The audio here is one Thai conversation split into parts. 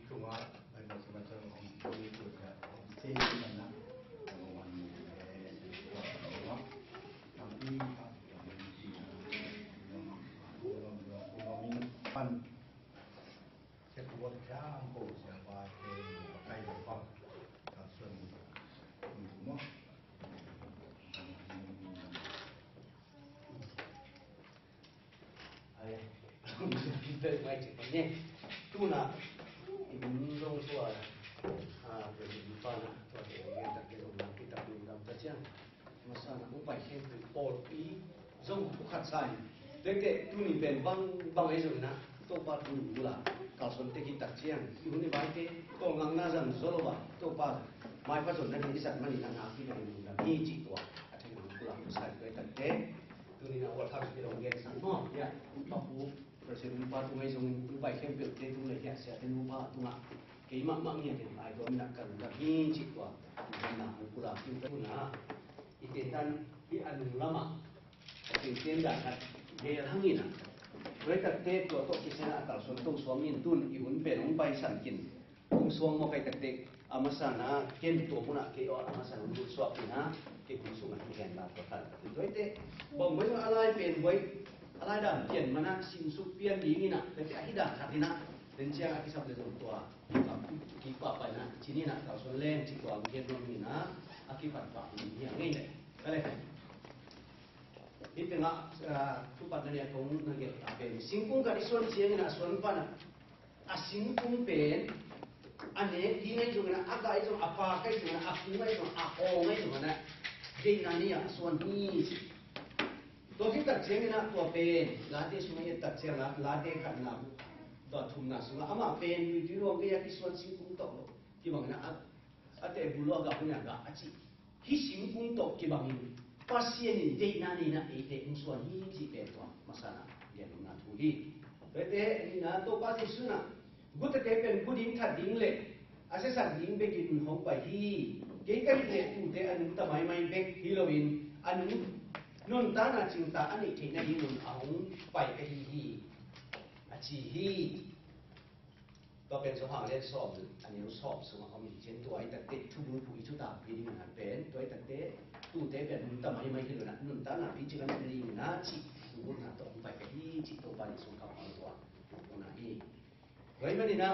cuma macam-macam orang itu ya, sih mana orang tapi pan sebuah campur siapa yang pakai apa kasus semua kita baca ni tu nak indong suara berjumpa nak tuan yang tak kira orang kita belum baca masa nak upay siyempre polpi zong bukat sai dek tu ni ben bang eso na to pa tu bula kalson te kita chiang ibu ni baik to ngang na jang zolo ba to pa mai pa zon na ni sat mani na ki na ni ji to athe na bula sai ko ta te tu ni na wa thak ki rong gen san no ya pa pu presiden pa tu ngai zong upay siyempre te tu le ya sia te nu pa tu nga ke mak mak ni ten ai do nak kan da ni ji to na bula ki tu na itentan di anu lama iten dah kat dia hangin mereka te to to kisah atal sontung suamin tun iun penong pai sankin ung suang mo kai tek amasana ken to puna ke o amasana ul suapina ke kusunga ken la to tal to ite bong mo alai pen boi alai dam ken mana sim su pian dingina te ahida khatina den cia aki sab le tua ki pa pa na chini na tal son len chi kwa ken no ni na aki pat pa ni ngai ne kale itu nak tu pada ni aku nak apa? Singkung kali suan siang nak suan pana. Singkung pen, ane ini juga nak agak itu apa kai itu nak aku itu aku itu mana? Jadi nani ya suan ni. Tu kita siang nak tu pen, lade sungai tak siang nak lade kan nak. Tu thum nak sungai ama pen itu orang kaya suan singkung tu. Kibang nak ada bulu agak punya agak aci. Hi singkung tu kibang ini. Pasien ini dek nani nak ite musuh ni si petwa masalah dia nak tuhi. Bete ni na to pasti suna. Gut kepen gudin thad ding le. Ase sat ding begin hong pai hi. Ke kai le tu te anu ta mai bek Halloween anu non ta na cinta ani ke na hin ahung pai ke hi. Aci hi. Toเป็นสภาพเล่นสอบอันนี้สอบสมเขามีเช่นตัวไอ้ตัดเตะทุบุผู้อิชุตาปีนี้มันเป็นตัวไอ้ตัดเตะตู้เตะเป็นนุ่นตาไม่ขึ้นเลยนะนุ่นตาหน้าพิจิตรนั่นนี่นะจิทุบุหน้าตัวไปกับที่จิตตัวไปส่งเขาเอาตัวตัวหน้าที่ไว้มาดีนะ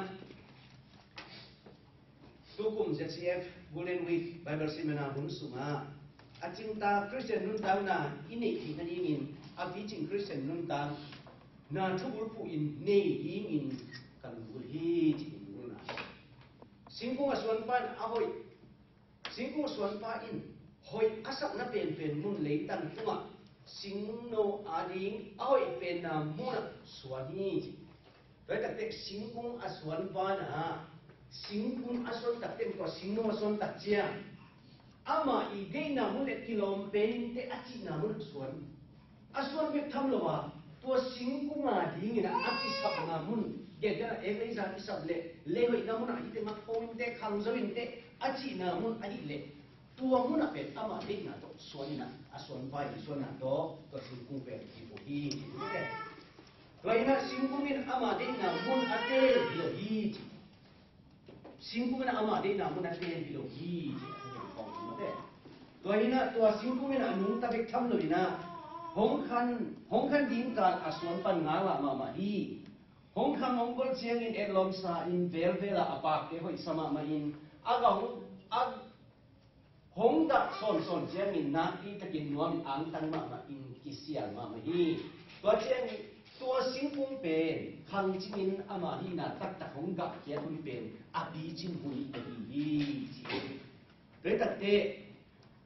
ตู้กลุ่ม ZCF Golden Week Bible Seminar หุ่นสูงอาจิงตาคริสเตียนนุ่นตาหน้าอินี่ที่นั่นยิงอาพิจิงคริสเตียนนุ่นตาหน้าทุบุผู้อินนี่ยิงkan bulhi jinuna singkung aswan pan ahoy singkung aswan pa in hoy asak na pen mun leitan tunga singno ading ahoy pen na muna swani rata tek singkung aswan pa na singkung aswan tak tem ko singno aswan tak chia ama igay na mun et kilom pen te achi na mun aswan be thamlowa to singkung ading na achi sap na mun dia every zat isab le hoi namun ite mak point te khang zawin te achi namun ai le tua mun apet ama ding na to suanina aswan pai suana to singkung pe ki po hi te laina singkungin ama ding na mun ate bilo hi singkungin ama ding na mun ate bilo hi te laina to singkungin anung ta bek tham lo ina hongkhan ding kan aswan pan ngala mama hi Hong Kong Mongol chiang in elom sa in velvela apak ke hoi sama ma in agong hong da son chiang in na i takin nuam ang tan ma in kisial ma hi to chiang to singkung pen khang chimin ama hi na tak tak hong ga kia hun pen abi chin hui hi re tak te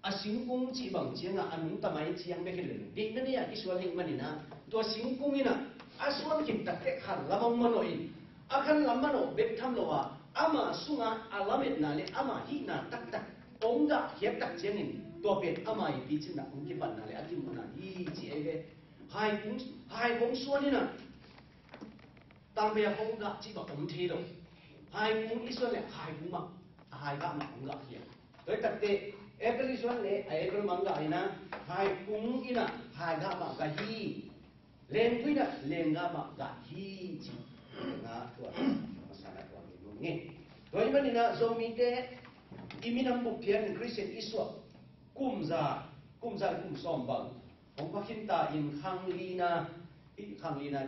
a singkung chi bang chiang a anung tamai chiang be ke le ding na ya iswal hing manina to singkung ina aswan kim tak tek hal lamang manoin akan lamano bet thamlowa ama sunga alamet na le ama hi na tak tak ongga hiap tak chengin to bet ama i pichina ongki ban na le atim na hi chi ebe hai bong suanina tambe hongga chi ba om thi do hai bong iswan le hai bong ma hai ga ma ongga hiap toi tak te ekal iswan le ekal mangga ina hai bong ina hai ga ma ga hi Lem kuida lem ngama ga hiji nga tua masalah tua เงี้ยโดยมันนี่นะโจมีเตอิมินัมบุพเพียนคริสเตียนอิสวกุมซากุมซอมบังผมพักินตาอินคังลีนา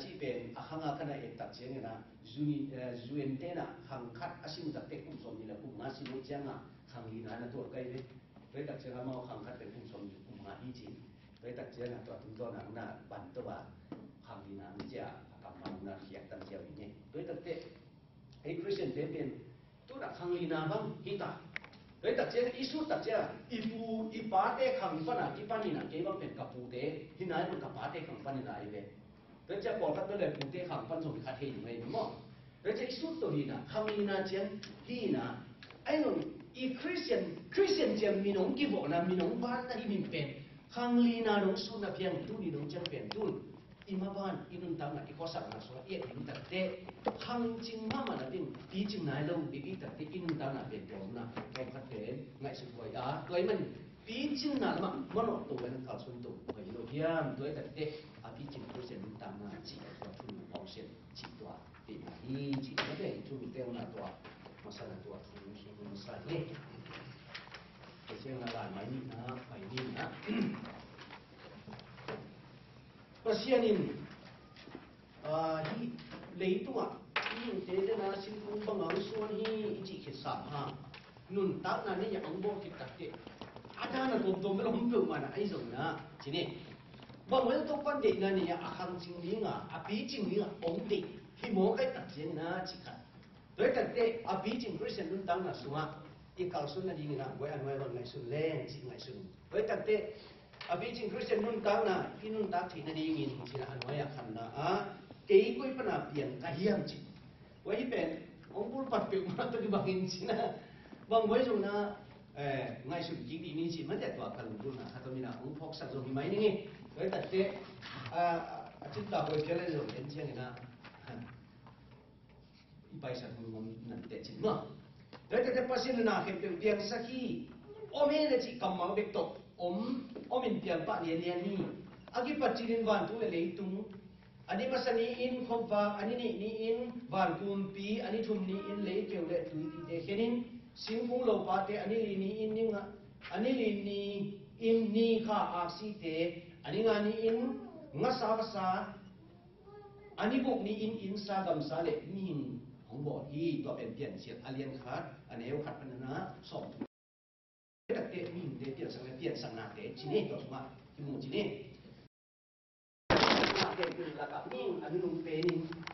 ที่เป็นอาคังอาคณะเอกตัดเชียงนะจูเอนเตนะคังคัดอาชิมตัดเตกุมสมนี่แหละกุมงาสิโนเจียงอ่ะคังลีนานะตัวใกล้เลยโดยตัดเชียงมาคังคัดเป็นกุมสมกุมงาอีจินโดยตัดเชียงนะตัวถึงตัวหนังน่ะบันตัวคังลีนาไม่เจ้ากำมังนาเขียนตัดเชียงอย่างเงี้ยโดยตัดเตไอ้คริสเตียนเป็นตัวหนักคังลีนาบ้างฮิตาโดยตัดเชียงอิสุตัดเชียงอีปาเตคังฟันอ่ะที่ปันนี่นะเกี่ยวกับเป็นกับปูเตที่ไหนมันกับปาเตคังฟันนี่นะไอ้เว้โดยจะบอกกันตัวเลยปูเตขังปันสมคัดเฮงไม่หมดโดยจะสุดตัวนี้นะคำนี้นะเจียนที่นะไอ้หนุ่มอีคริสเตียนเจียนมีน้องกี่บอกนะมีน้องบ้านนะอีมิเป็นขังลีนาน้องสุนับยังดูนี่น้องเจียนเป็นดูอีมาบ้านอีนุ่นตามนะอีข้อสั่งนะส่วนเอ็ดอินตัดเตะขังจริงมามันนะเป็นปีจริงไหนเราบีบีตัดเตะอีนุ่นตามนะเป็นตัวนะเราคัดเป็นไงสุดไว้ตัวมันปีจริงนะมันออกตัวนั้นเขาส่วนตัวไปโลเฮียมตัวตัดเตะอาปีจริงคริสเตียนตามนะจีตัวทุนมองเส้นจีตัวเป็นอีจีไม่ได้ทุนเต้านะตัวมาสั่งตัวทุนมาสั่งเนี่ยไปเชียงรายไม่นี่นะไปนี่นะประเทศนี้ที่เลยตัวที่เจตนาสิ่งของบางอย่างส่วนที่จีเขตสามห้านุ่นตักนั้นเนี่ยยังบอกที่ตัดเด็ดอาจารย์น่ะตัวไม่ลงเปลือกมันไอ้ส่วนนะทีนี้บางวันตัวปันเด็กนั้นเนี่ยอาคังจริงนี่อ่ะอาปีจริงนี่อ่ะองเด็กที่โม้ไอ้ตัดเจนนะจิกันโดยตัดเด็กอาปีจริงคริสเตียนนุ่นตังน่ะส่วนอีกข่าวส่วนนั้นนี่นะไว้อันไว้วันไหนส่วนแรงจิงไงส่วนโดยตัดเด็กอาบิจิงคริสเตียนนุ่นตังนะที่นุ่นตักที่นั่นเองที่นั่นว่าอยากขันนะเกี่ยกุยปนาเปลี่ยนกายยังจิไว้เป็นองค์บุญปัดเปลี่ยนมาตัวบางอินจินะบางไว้ส่วนนะไงสุดจริงดีนี่จิมันแต่ตัวกันดูนะถ้าตัวมีนะองค์พกสักส่วนมีไหมนี่ไว้แต่เด็กจิตตาไว้เจริญส่วนเห็นเช่นนี้นะอีไปสักมันนั่นเด็ดจิเนาะไว้แต่เด็กภาษาหน้าเห็นเป็นเพียงสักที่โอเมนจิกำมาเด็กตกอมินเปียงปะเลียนี่อากิปัจจิรินวันตุเลเลยตุงอันนี้มาสนีอินขบว่าอันนี้นี่อินวันกุมปีอันนี้ทุมนี่อินเลยเปียวเลยตุยเดเขนินสิงฟุงโลปาเตอันนี้นี่อินนี่งะอันนี้นี่อินนี่ข้าอาศิเตอันนี้งานนี่อินงะสาวสาอันนี้พวกนี่อินสากัมสาเลนี่ของบ่อที่ตัวเป็นเปลี่ยนเสียอาเลียนขาดอันนี้ขัดปัญหาสองแต่เตะมีเปลี่ยนสังนาเตะจีเน่ตัวสมาที่มูจีเน่นาเตะเป็นระดับนิ่งอันนี้นุ่มเป็น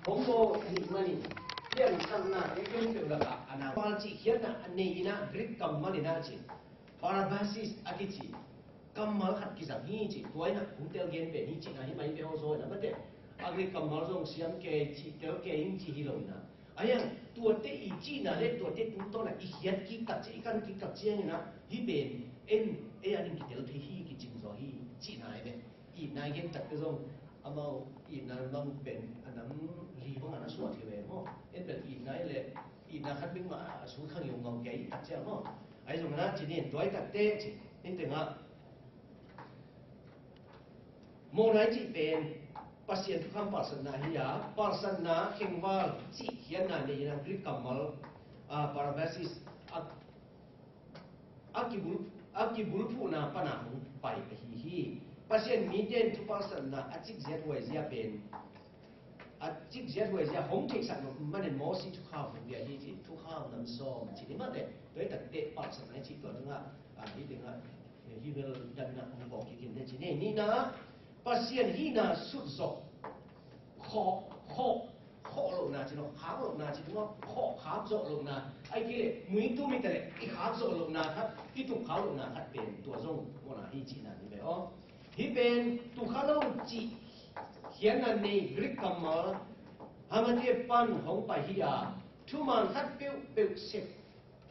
ผมโบอันนี้มันนี่เปลี่ยนสังนาเตะเป็นระดับอันนั้นพอจีเขียนนะอันนี้นะกรีกกัมมันนี่นะจีพาราบาซิสอากิจีกัมมันขัดกิจนี้จีตัวนั้นผมเตลเกนเป็นนี่จีนะที่ไม่เป็นโอโซนะมันเตะอากรีกัมมันส่งเสียงเกจีเตลเกอินจีฮิโลนะอันยังตัวเตะอีจีน่ะเลยตัวเตะตุ้งต้นน่ะอีเขียนกิจตัดเจกันกิจตัดเจนี่นะที่เป็นอันนี้กิจเดลที่กิจจริงๆที่จีน่ะเป็นอีน่ะเห็นตัดก็ส่งเอามาอีน่ะต้องเป็นอันนั้นรีบอันนั้นส่วนที่เป็นมั้งเป็นอีน่ะเลยอีน่ะคัดเป็นมาสู้ข้างยงงงแก่ตัดเจ้ามั้งไอ้ตรงนั้นจีนี่ตัวตัดเตะจีนี่ถึงอ่ะโมไรจีเป็นภาษาทุกคำภาษาหน้าเฮียภาษาหน้าเข่งว่าจีเขียนหน้าเนี่ยนะกรีกกัมมัลปาราเบสิสอากิบุลพูนาปนาหุไปฮีภาษามีเด่นทุกภาษาหน้าอาจิกเจ็ดไว้จะเป็นอาจิกเจ็ดไว้จะหงเทกสันมันเป็นมอสิทุกข้าวผมเดียร์ที่ทุกข้าวน้ำส้มจีนี่มันเด็ดโดยแต่เด็ดภาษาไหนจีตัวนึงที่ถึงที่เราดันนะผมบอกกินได้จีนี่นะภาษาฮีน่าสุดสดข้อลงนาจีโน่ขาลงนาจีโน่ข้อขาโจลงนาไอ้ที่มือตู้มีแต่อีขาโจลงนาครับที่ถูกขาลงนาครับเป็นตัวทรงวันไหนจีน่ะนี่แบบอ๋อที่เป็นถูกขาลงจีเขียนนั่นในกรีกกัมมาฮามันเทียบปันของไปฮิยาทุมันคัดเปียว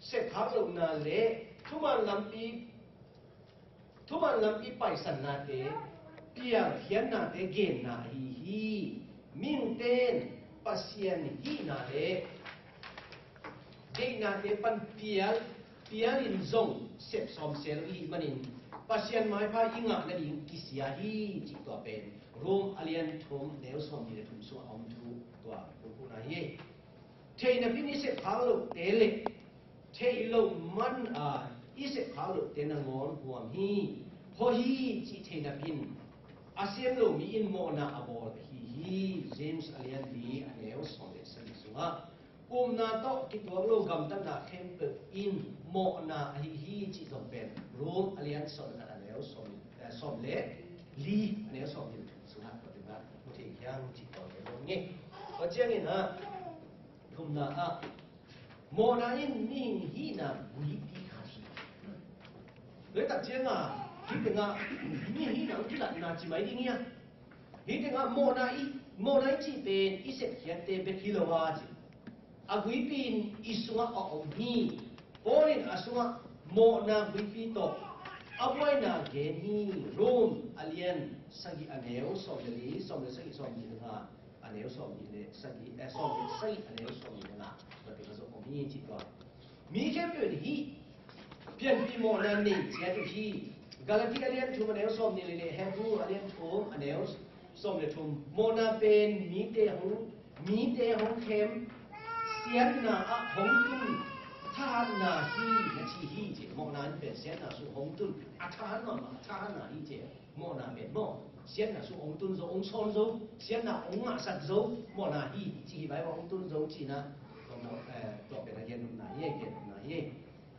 เสกขาลงนาเละทุมันลำปีไปสันนาเตเปียเขียนนาเตเกณฑ์นาฮีมิงเตนภาษาฮีนาเละเด็กนาเตปันเปียลินซงเสพสอมเซลอีมันอินภาษาหมายพายิงอ่ะนั่นอินกิสยาฮีจิตตัวเป็นรวมอเลียนทมเดวสอมมีเดทุมส่วนอมทูตัวผู้นาเย เทนะพินิเสพาลุเตเลเทอิโลมันอิเสพาลุเตนงอนหัวมีพอฮีจิเทนะพินอาเซียนโลมีอินโมนาอบอลฮีเจมส์อเลียนดีอันเอลสอนเดสันสุงะนาโตกิตัวโลกำตันนาเข้มเปิดอินโมนาฮีจิตเป็นรูมอเลียนสอนอันเอลสอนเลลีอันเอลสอนอยู่สุงะก็ถึงว่าผู้ที่ยังจิตตัวเป็นตรงนี้ก็เจ้านี่นะทุมนาโมนาอินมิงฮีนาวิปีคาชีเลยตัดเจ้าฮิตงามิงฮีนาที่ละนาจิไม่ดีเนี่ยฮิตงาโมนาจีเป็นอิเสกเขียนเตเป็นกิโลวาจิอากุยปีนอิสุงะออกมีโอลินอาสุงะโมนากุยปีโตอาบวยนาเกนีโรมอเลียนสักิอันเอลสอมเลสักิสอมยินงาอันเอลสอมยินเลสักิสอมสักิอันเอลสอมยินงาตัวเป็นสอมมีจิตว่ามีแค่เพียงฮีเพียงปีโมนานี่เสียทุกฮีกาลาติอันเอลทุมอันเอลสอมนี่เลยเฮบรูอันเอลทุมอันเอลสอมเลทุมโมนาเป็นมีเตหงเข้มเสียนนาหงตุนทหารนาฮีนะชีฮีเจโมนาเป็นเสียนนาสุหงตุนทหารนาฮีเจโมนาเป็นโมเสียนนาสุหงตุนโซองชอนโซเสียนนาองมาสักโซโมนาฮีจีไปว่าหงตุนโซจีนะตัวเป็นอะไรนุ่มนาเย่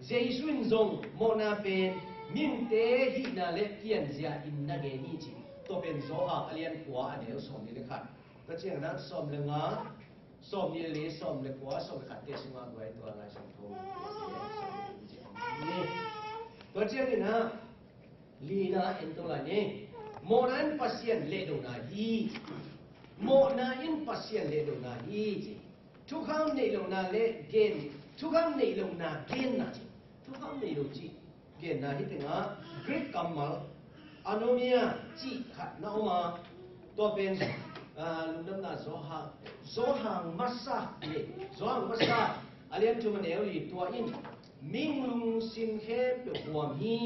เจสุนซงโมนาเป็นมิงเตฮีนาเลเพียนเสียอินนาเกนีจีตัวเป็นโซฮาอเลียนกัวอันเดียวสมนี่เลยค่ะก็เช่นนั้นสมเลยงาสมนี่เลยสมเลยกัวสมขัดเตสิมาไว้ตัวอะไรสมทงตัวเช่นนี้นะลีนาเอ็นตัวอะไรเนี่ยโมนันปัสเซียนเลโดนาฮีโมนาอินปัสเซียนเลโดนาฮีทุกคำในโลนาเลเกนทุกคำในโลนาเกนนะทุกคำในโลจีเกนนะที่เป็นอ่ะกรีกกัมมัลอโนเมียจีขัดนาอมาตัวเป็นลุงน้ำนาโซฮังมัสซาเลยโซฮังมัสซาอาเลียนจุมันเอลีตัวอินมิงลุงสินเคปหัวมี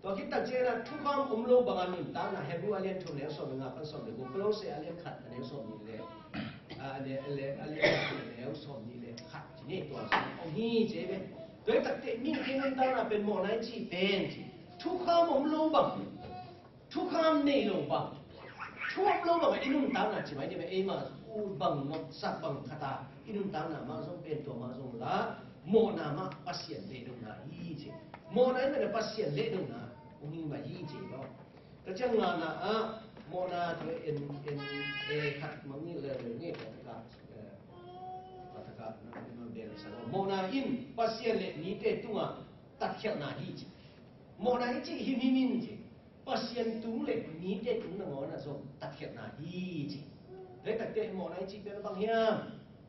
ตัวคิดตัดเจนะทุกคำโลบางอันตานะเฮบรูอาเลียนจุมันเอลสอนงาพันสอนเลยกูโคลเซอาเลียนขัดอันเอลสอนนี่เลยอาเลียนเอลสอนนี่เลยขัดที่นี่ตัวเอานี่เจ๊เป็นตัวตัดเตมิงเองตานะเป็นโมนัยจีเป็นทุกคำโลบางทุกคำในโลบางทุกโลกแบบอินุนตานะใช่ไหมที่แบบมาอูบังนกสักบังคตาอินุนตานะมาส่งเป็นตัวมาส่งละโมนามาปัสเซียนเลดงนาฮีเจโมนาเนี่ยปัสเซียนเลดงนาอุ้งมาฮีเจเนาะก็จังงานนะโมนาตัวเอ็นขัดมันนี่เลยนี่ปัตตกามันเดินสโมนาอินปัสเซียนเลนี่เตตัวตัดเขียนนาฮีเจโมนาฮีเจฮิมินเจpasien tung le ni te tung na ngona so takhet na hi chi le takte mo na chi pe bang hiam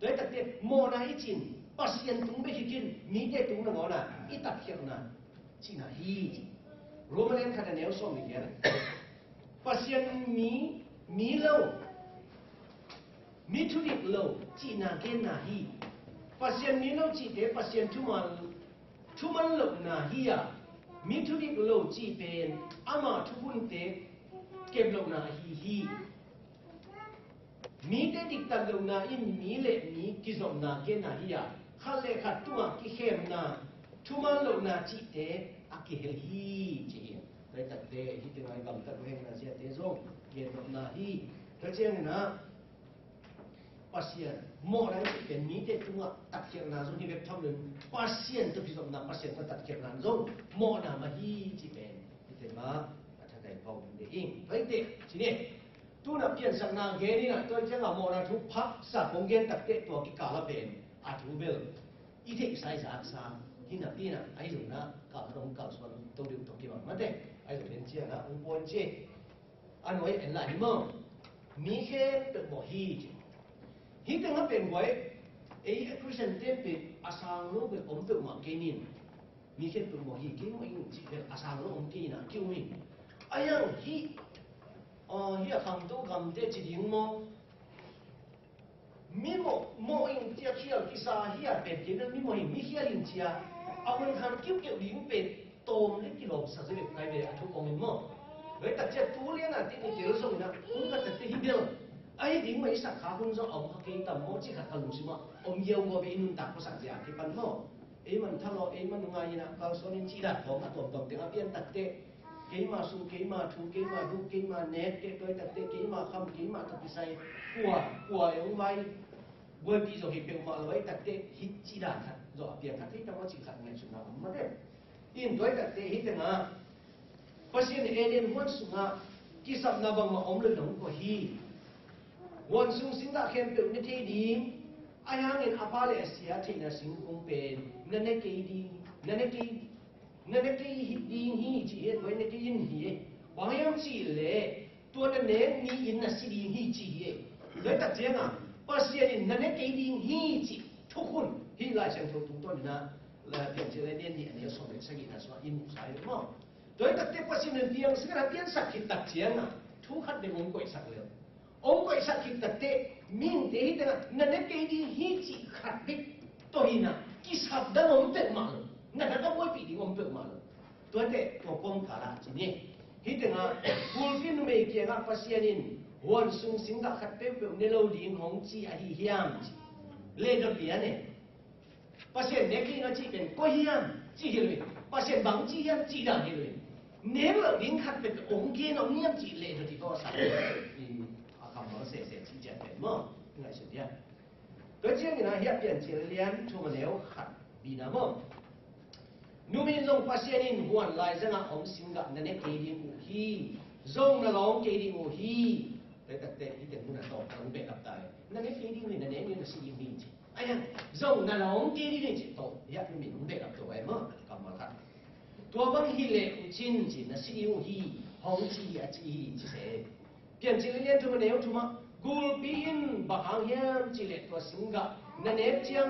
le takte mo na hi chin pasien tung be hikin ni te tung na ngona I takhet na chi na hi chi roman kha ne so mi ya pasien mi lo mi thu dik lo chi na gen na hi pasien mi lo chi te pasien thuman lo na hi yaมิถุดิกโลจีเป็นอามาทุกุนเตเก็บโลนาฮีมีเตดิกตันโลนาอินมีเลมีกิจอมนาเกนาฮียาขัดเลขัดตัวกิเข้มนาทุมันโลนาจีเตอากิเฮลฮีจีได้ตัดเตฮิตงายบังตัดเวงนาเสียเตซงเก็บโลนาฮีกระเจียงนะปัสเซียนโมอะไรเป็นมีเตตัวตัดเขียนนาซงที่เว็บทำหนึ่งปัสเซียนตัวพิจารณาปัสเซียนตัดเขียนนาซงโมนามาฮีจีเป็นที่เต็มมาถ้าได้พอมันได้อิงไปเด็กทีนี้ตัวนับเปลี่ยนสังนาเกนี่นะตัวเจ้าโมนาทุกพักสักวงเงินตัดเตตัวกิกาลเป็นอาทูเบลอีเทกไซส์อาซาที่นับที่นะไอ้หนุ่มนะกาลงกาลส่วนตัวเดียวตัวกี่วันมาเด็กไอ้หนุ่มเป็นเจ้านะองค์ปนเจ้อันไว้เอ็นไหลมั่งมีแค่ตัวโมฮีฮิตงเป็นไว้ไอ้คริสเตียนเต็มเป็นอาสาโลเป็นอมตัวมาเกนินมีแค่เป็นโมฮีเกี่ยวกับจีเป็นอาสาโลอมเกนะเกี่ยวกับไอ้ยังฮิคำตัวคำเด็ดจีนมั้งมีโมอินเทียเขียวกิซาฮิเป็นกินนั้นมีโมอินมีเขียลินเทียเอาเงินคันเกี่ยวลิงเป็นโตมเล็กกิโลสักสิบใครเป็นทุกองค์มั้งเว้ยแต่เจ้าตัวเลี้ยงอ่ะที่นี่เจอส่งนะคุณก็แต่ที่เดียว ai ding mai sak kha hun zo om ke tam mo chi kha kalung sima om yeu go be inun ta ko sak ja ke pan mo e man thalo e man ngai na ka so nin chi da ko ma tom tom te a pian tak te ke ma su ke ma thu ke ma du ke ma net ke toi tak te ke ma kham ke ma tak sai kwa yong vai bôi pi rồi hiện mà lấy đặc tế hít chi đàn thật rồi biển thật thế trong đó chỉ thật ngày chúng nào mất đấy in đối đặc tế hít mà bác sĩ này alien huân sung à khi sắp na bằng mà ông lên đóng của hi huân sung sinh ra khen biểu như thế đi ai hàng in apale asia thì là sinh công bền nên cái hít đi hi chỉ hết với nên cái in hi bằng em chỉ lệ tôi đã nén ni in là sĩ đi hi chỉ hết đối đặc tế à bác sĩ này nên cái đi hi chỉทุกคนที่ลายเส้นตัวตุ้งต้นนะและเปลี่ยนเจริญเนี่ยเนี่ยส่งเป็นสกินะส่วนอินสายเลยมั้งโดยตัดเต็มภาษีเนี่ยเพียงสิ่งนั้นเพียงสักขิดตัดเจียงอ่ะทุกขัดในองค์ก่อยสักเลยองค์ก่อยสักขิดตัดเตะมิ่งเตะที่แต่นั่นเนี่ยดีฮิจิขัดดิตัวหินะกิสับดังองค์เต็มมาเลยนั่นก็ไม่ปีดีองค์เต็มมาเลยตัวเตะตัวกงกาลาจีนี่ที่แต่ว่าบุลกินไม่เกี่ยงกับภาษีนี่วันสุงสิงห์ขัดเต็มเป็นในโลกนี้ของจีอาฮิยามเลดเบียเนี่ยภาษาเด็กที่เราจีเป็นก็ฮิยามจีเลยภาษาบางจีฮิยามจีด่างเลยเนี่ยเราลิ้นขัดเป็นองค์เกณฑ์องค์เงี้ยจีเลดที่ก็สั่งอาคำว่าเสียจีเจ็บเป็นมั้งไงสุดยอดก็เช่นนี้นะเฮียเปลี่ยนเจริญทุ่มแล้วขัดบีน้ำมั้งนู่นมีลงภาษาเนี่ยหัวลายจะน่าองสิงห์นั่นเนี่ยเกดีมูฮีจงน่าลองเกดีมูฮีแต่ที่เด็กมันตอบคำเป็นกับตายนั่นเนี่ยเกดีมูนั่นเนี่ยมันสิ่งนี้哎呀，肉那龙给你的几多，也不明白了，做什么？干嘛看？多帮起来有亲近的使用起，红旗啊旗这些，变这个年头么年头么，古边把行业之类多性格，那年将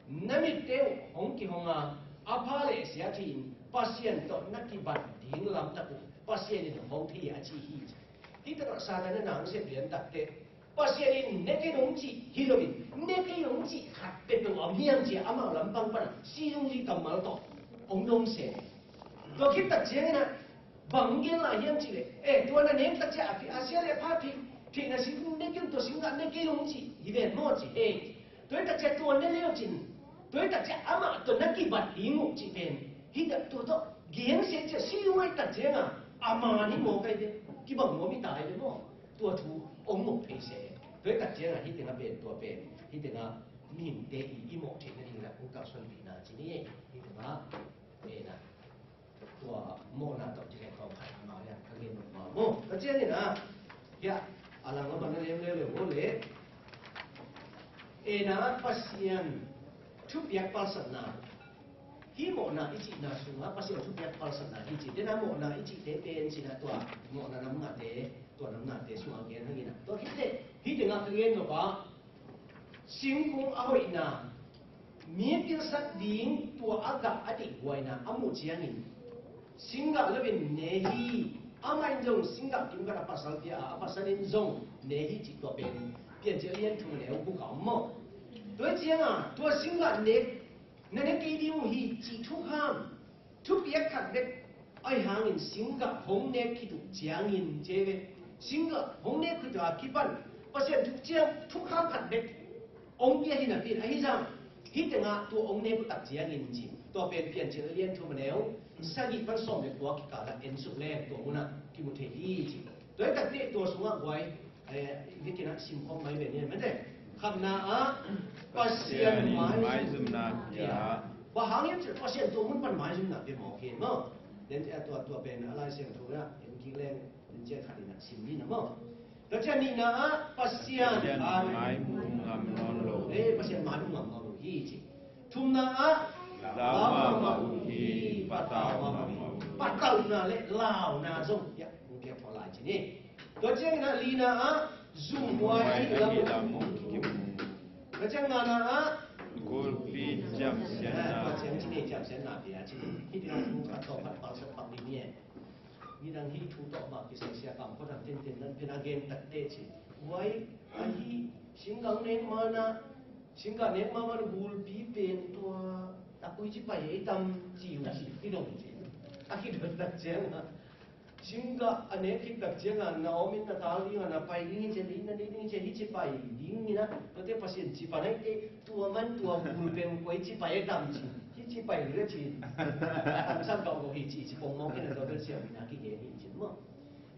那么多红旗红啊，阿怕嘞夏天，把线到那几把顶浪得，把线的红旗啊旗，你这个啥的那些变得的。把些人那个东西，迄落面那个东西，还别个我面子阿妈人帮帮，使用力咁mal多，红东西，我去特钱呢，房间来样子嘞，多那年特价阿些来拍片，片那是那个多性格那个东西，伊边么子对特价多那了钱，对特价阿妈多那几百零五这边，迄个多到颜色就使用来特钱啊，阿妈你莫该的，基本我咪大的么，多图红木配色。对大家啊，一定要变多变，一定要面对一目前的那个我告诉你呢，今年一定要变啦，ตัวโมนาต่อจะแข่งต่อไปมาเนี่ยเขาเรียนมาโมก็เช่นนี้นะยะอะไรก็มันเรียนเร็วๆโมเลยนะภาษาทุบยักษ์ภาษาหน้าที่โมนาอิจินาสุงะภาษาทุบยักษ์ภาษาหน้าอิจิเดนะโมนาอิจิเตเป็นสินะตัวโมนาน้ำหนักเตตัวน้ำหนักเตสุอาเกนทั้งนี้นะตัวคิดเตที่ถึงอาเกนหรอปะสิงคงเอาไว้นะมีเพียงสักดิ่งตัวอากาศอดีตไว้นะอามุจียนินสิงคแล้วเป็นเนฮีอาไม่จงสิงคกิมกันภาษาเดียภาษาเนจงเนฮีจิตตัวเป็นเปลี่ยนเจริญทุกแล้วกูเขาหมดตัวเจียงอ่ะตัวสิงคเนนั่นเองกี่ดีมูฮีจิทุกห้ามทุกอย่างขัดเด็กไอ้หางอินสิงคหงเนคิดุเจียงอินเจเวสิงคหงเนคิดุอาคิบันภาษาทุกเจียงทุกห้ามขัดเด็กองค์เดียที่นั่นเป็นไอ้จังที่แต่งตัวองค์เนกุตักเจียงอินจิตัวเป็นเปลี่ยนเจริญทุกแล้วสักอีกวันสองเดือนตัวกิกาละเอ็นสุกแรงตัวมุนะกิมุเทฮีจิโดยตัดเตะตัวสงฆ์ไว้วิกินะสิมคงไม่เป็นเนี่ยไม่ได้คำนาภาษาหมายจุมนาว่าหางยังจะภาษาตัวมันเป็นหมายจุมนาเป็นหมอเขียนมั้งเดี๋ยวตัวเป็นอะไรเสียงถูกนะเอ็นกิแรงเอ็นเจ้าขัดนะสิมนี่นะมั้งแล้วจะนี่นะภาษาหมายมุงงามนอนโลภาษาหมายมุงงามนอนโลฮีจิทุมนาlama uhi patau na le lao na zong ya mungkin pola ini keceng na lina zoom wai lamu keceng na gulpi jam siana keceng ini jam siana dia ini kita buka topik pasal pagi ni ni dan hi tu tok mak kisah siapa kau dah ten dan penagen tak deci wai ahi singgang nek mana gulpi pen tua aku iji pakai hitam cium sih, hidung sih. Aku dah tak jangan. Singga ane kita jangan Naomi na tali na pai ini jadi cipai ini na nanti pasien cipai itu tua man tua bulpen koi cipai dam cipai le ci sang kau kau ci pong mau kena tahu siapa nak kiki ini ci mo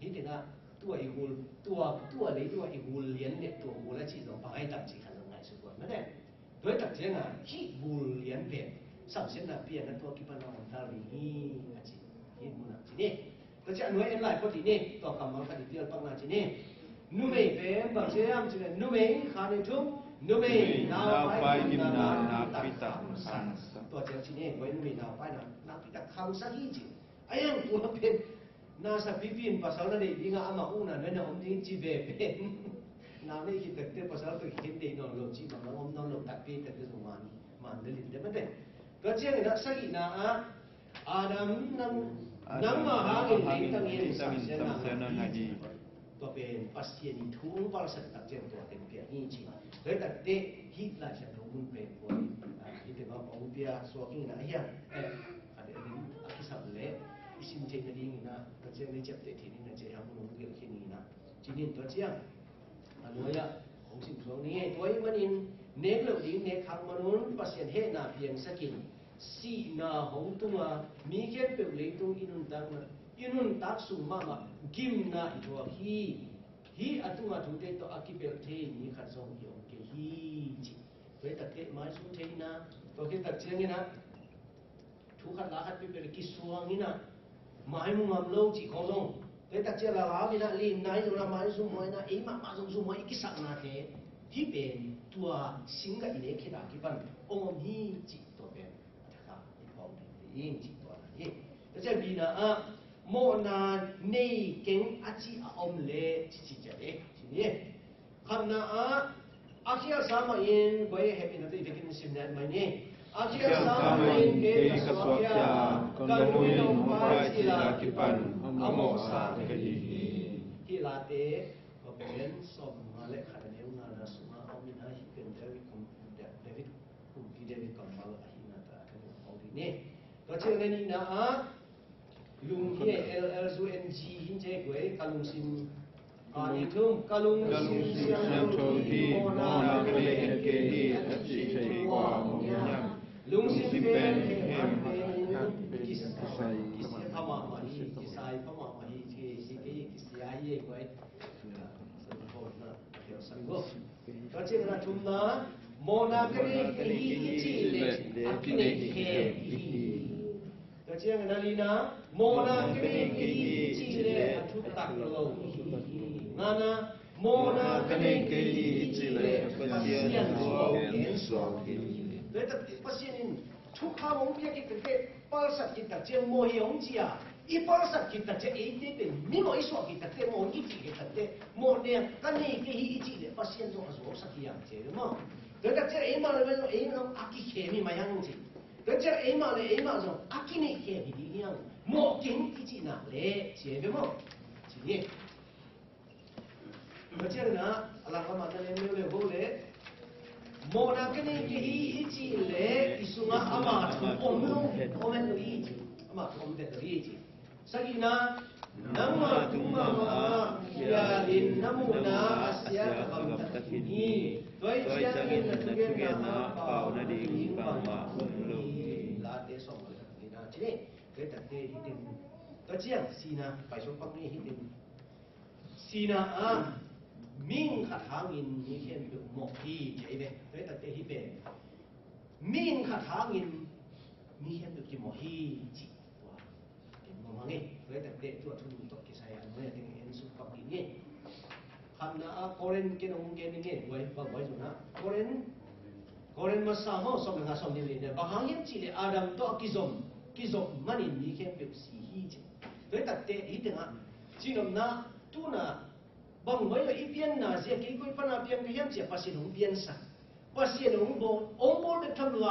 ini na tua igul tua le tua igul lian le tua igul ci dong pakai dam ci kan ngai sukuan mana doi tak jangan igul lian pen sam sen na pian na tua kipan na tali ini ci ini mana ci niแต่จะหน่วยอะไรพอดีนี่ต่อคำมันคดีเดียวปังนาจีนี่นุ่มเป็นบางเชื่อมจีนี่นุ่มขาในทุ่งนุ่มนาวไปกินนาพิตาสันตัวเจ้าจีนี่ไว้นุ่มนาวไปนาพิตาคำสักยี่จีไอ้ยังตัวเป็นนาสับพิพินภาษาอะไรยิ่งอามาอูน่ะนั่นน่ะอมยิ่งจีเบเป็นนาไม่คิดแต่เรื่องภาษาตัวคิดเด็กนอนหลบจีบางอมนอนหลบตัดเป็นแต่เรื่องมันเดินเดินไม่ได้ก็เจ้าเนี่ยสักยี่นาอาดัมนั่งมาหาเงินตั้งเงินสั่งเสียนาngajiตัวเป็นปัสเซียนทุ่งบาลสัตตัดเจนตัวเป็นเปียนี่จริงเลยแต่เด็กฮิตลายฉันรู้มันเป็นคนฮิตแต่ว่าผมเปียสวกินนะเฮียอันนี้อาคิสับเล่อิสิมเจนนี่นะตัวเจ้าเนี่ยเจ็บเตะทีนี่นะเจ้ามันรู้เรื่องแค่นี้นะจีนี่ตัวเจ้าอันนี้ของสิ่งส่วนนี้ตัวมันอินเนื้อเหล่านี้เนื้อขังมนุษย์ปัสเซียนเฮน่าเพียงสักกินสีนาหงตัวมีแค่เปลือกตรงอินุนตักสุมากิมนาอีตัวฮีอัตุมาทุเตตัวอากิเปลเทมีขัดสองยองเกฮีจิเวตัดเตมาสุเทนะตัวเกตัดเชียงนะทุกขัดลาขัดเปลกิสวงนี่นะหมายมุงอัมโลจิของลงเวตัดเจลาลาวินะลีนนายตัวหมายสุมวยนะมาสุมวยกิสักนาเทที่เป็นตัวสิงกับอิเลคิดากิปันองค์ฮีจิตัวเป็นยิ่งจิตตัวนี้แต่จะบีนะโมนาในเก่งอาชีพอมเล่จิตใจเด็กทีนี้คำนะอาเคียสามาอินไว้ให้เป็นอะไรที่กินสิ่งนั้นไหมเนี่ยอาเคียสามาอินเกสสวกยากันลุยนมาจิลาคิปันอโมสาเกลีฮิลาเตก็เป็นสมมาเลขันเนวนานาสุมาเอามินาฮิเป็นเดวิดคุมที่เดวิดกำบัลอาฮินาตาเป็นเอาดีเนี่ยก็เชื่อในนี้นะลุงที่LLZNG หินเจ้าเกลุงซิมนี่ทุ่มกลุงซิมเสียงโชดีโมนาเกเลเกดีจิเชกว่าลุงซิมเป็นกิสพม่ามาฮีกิสายพม่ามาฮีกิสยาฮีกวยสมบูรณ์นะเดี๋ยวสังกก็เชื่อนะทุ่มนะโมนาเกเลเกดีจิเลอากิเนเคก็เชื่อนะลีนะโมนาเกเลเกดีจิเลทุกตักโลนานะโมนาเกเลเกดีจิเลปัสเซียนสวงเห็นสวงเห็นเลยแต่ปัสเซียนทุกข้าวงเพียกิตเตปาลสักกิตเจโมเฮงจีอาอีปาลสักกิตเจเอเดเป็นมิโมอิสวกิตเตโมอีจิกิตเตโมเนี่ยกันนี่เกฮีอีจิเลปัสเซียนสวงสวงสักอย่างเจอมั้งเลยแต่เอมาเลยเอน้องอากิเคมีมายังจีเลยแต่เอมาเลยสวงอากินี่เคมีดียังโมกินอีจิน่ะเลยเจอมั้งทีนี้ก็เจอนะอะไรก็มาจะเล่นเร็วๆโหเลยโมนาเกนี่เกฮีอีจิเลอิสุงะอามาทุอมนุอมเตรีจิอามาทุอมเตรีจิสักนะนัมมาตุมายาลินนัมูนาอาเซียกัมตะคินีโดยเสียงอินนะทุเกนาเปานาดีปังมาอุลุลาเตสองเลยนี่นะทีนี้เกิดแต่ฮิตินตัวเจียงสีนะไปชมปังนี่ฮิตินสีนะมิ่งขัดทางอินมีเขียนอยู่หมกที่เจ๋เบเลยแต่ที่เป็นมิ่งขัดทางอินมีเขียนอยู่ที่หมกที่จีว่าเป็นมองงี้เลยแต่ตัวทุนตกกิจการเนี่ยถึงเห็นสุขภาพนี้คำนะโคเรนเกนองเกนนี่ไว้ฟังไว้จุนะโคเรนมาสามห้องสมงานสมนิลิเนี่ยบางครั้งยังจีเลยอาดัมตัวกิจอมมันอินมีเขียนอยู่สีฮีจีเลยแต่ที่ถึงจีนนะตัวน่ะบางวันอีเพียนน่ะเสียกี่คนพนักเพียงเพียงเสียภาษีหนุ่มเพียนสักภาษีหนุ่มโบองค์โบเด็กทำลัว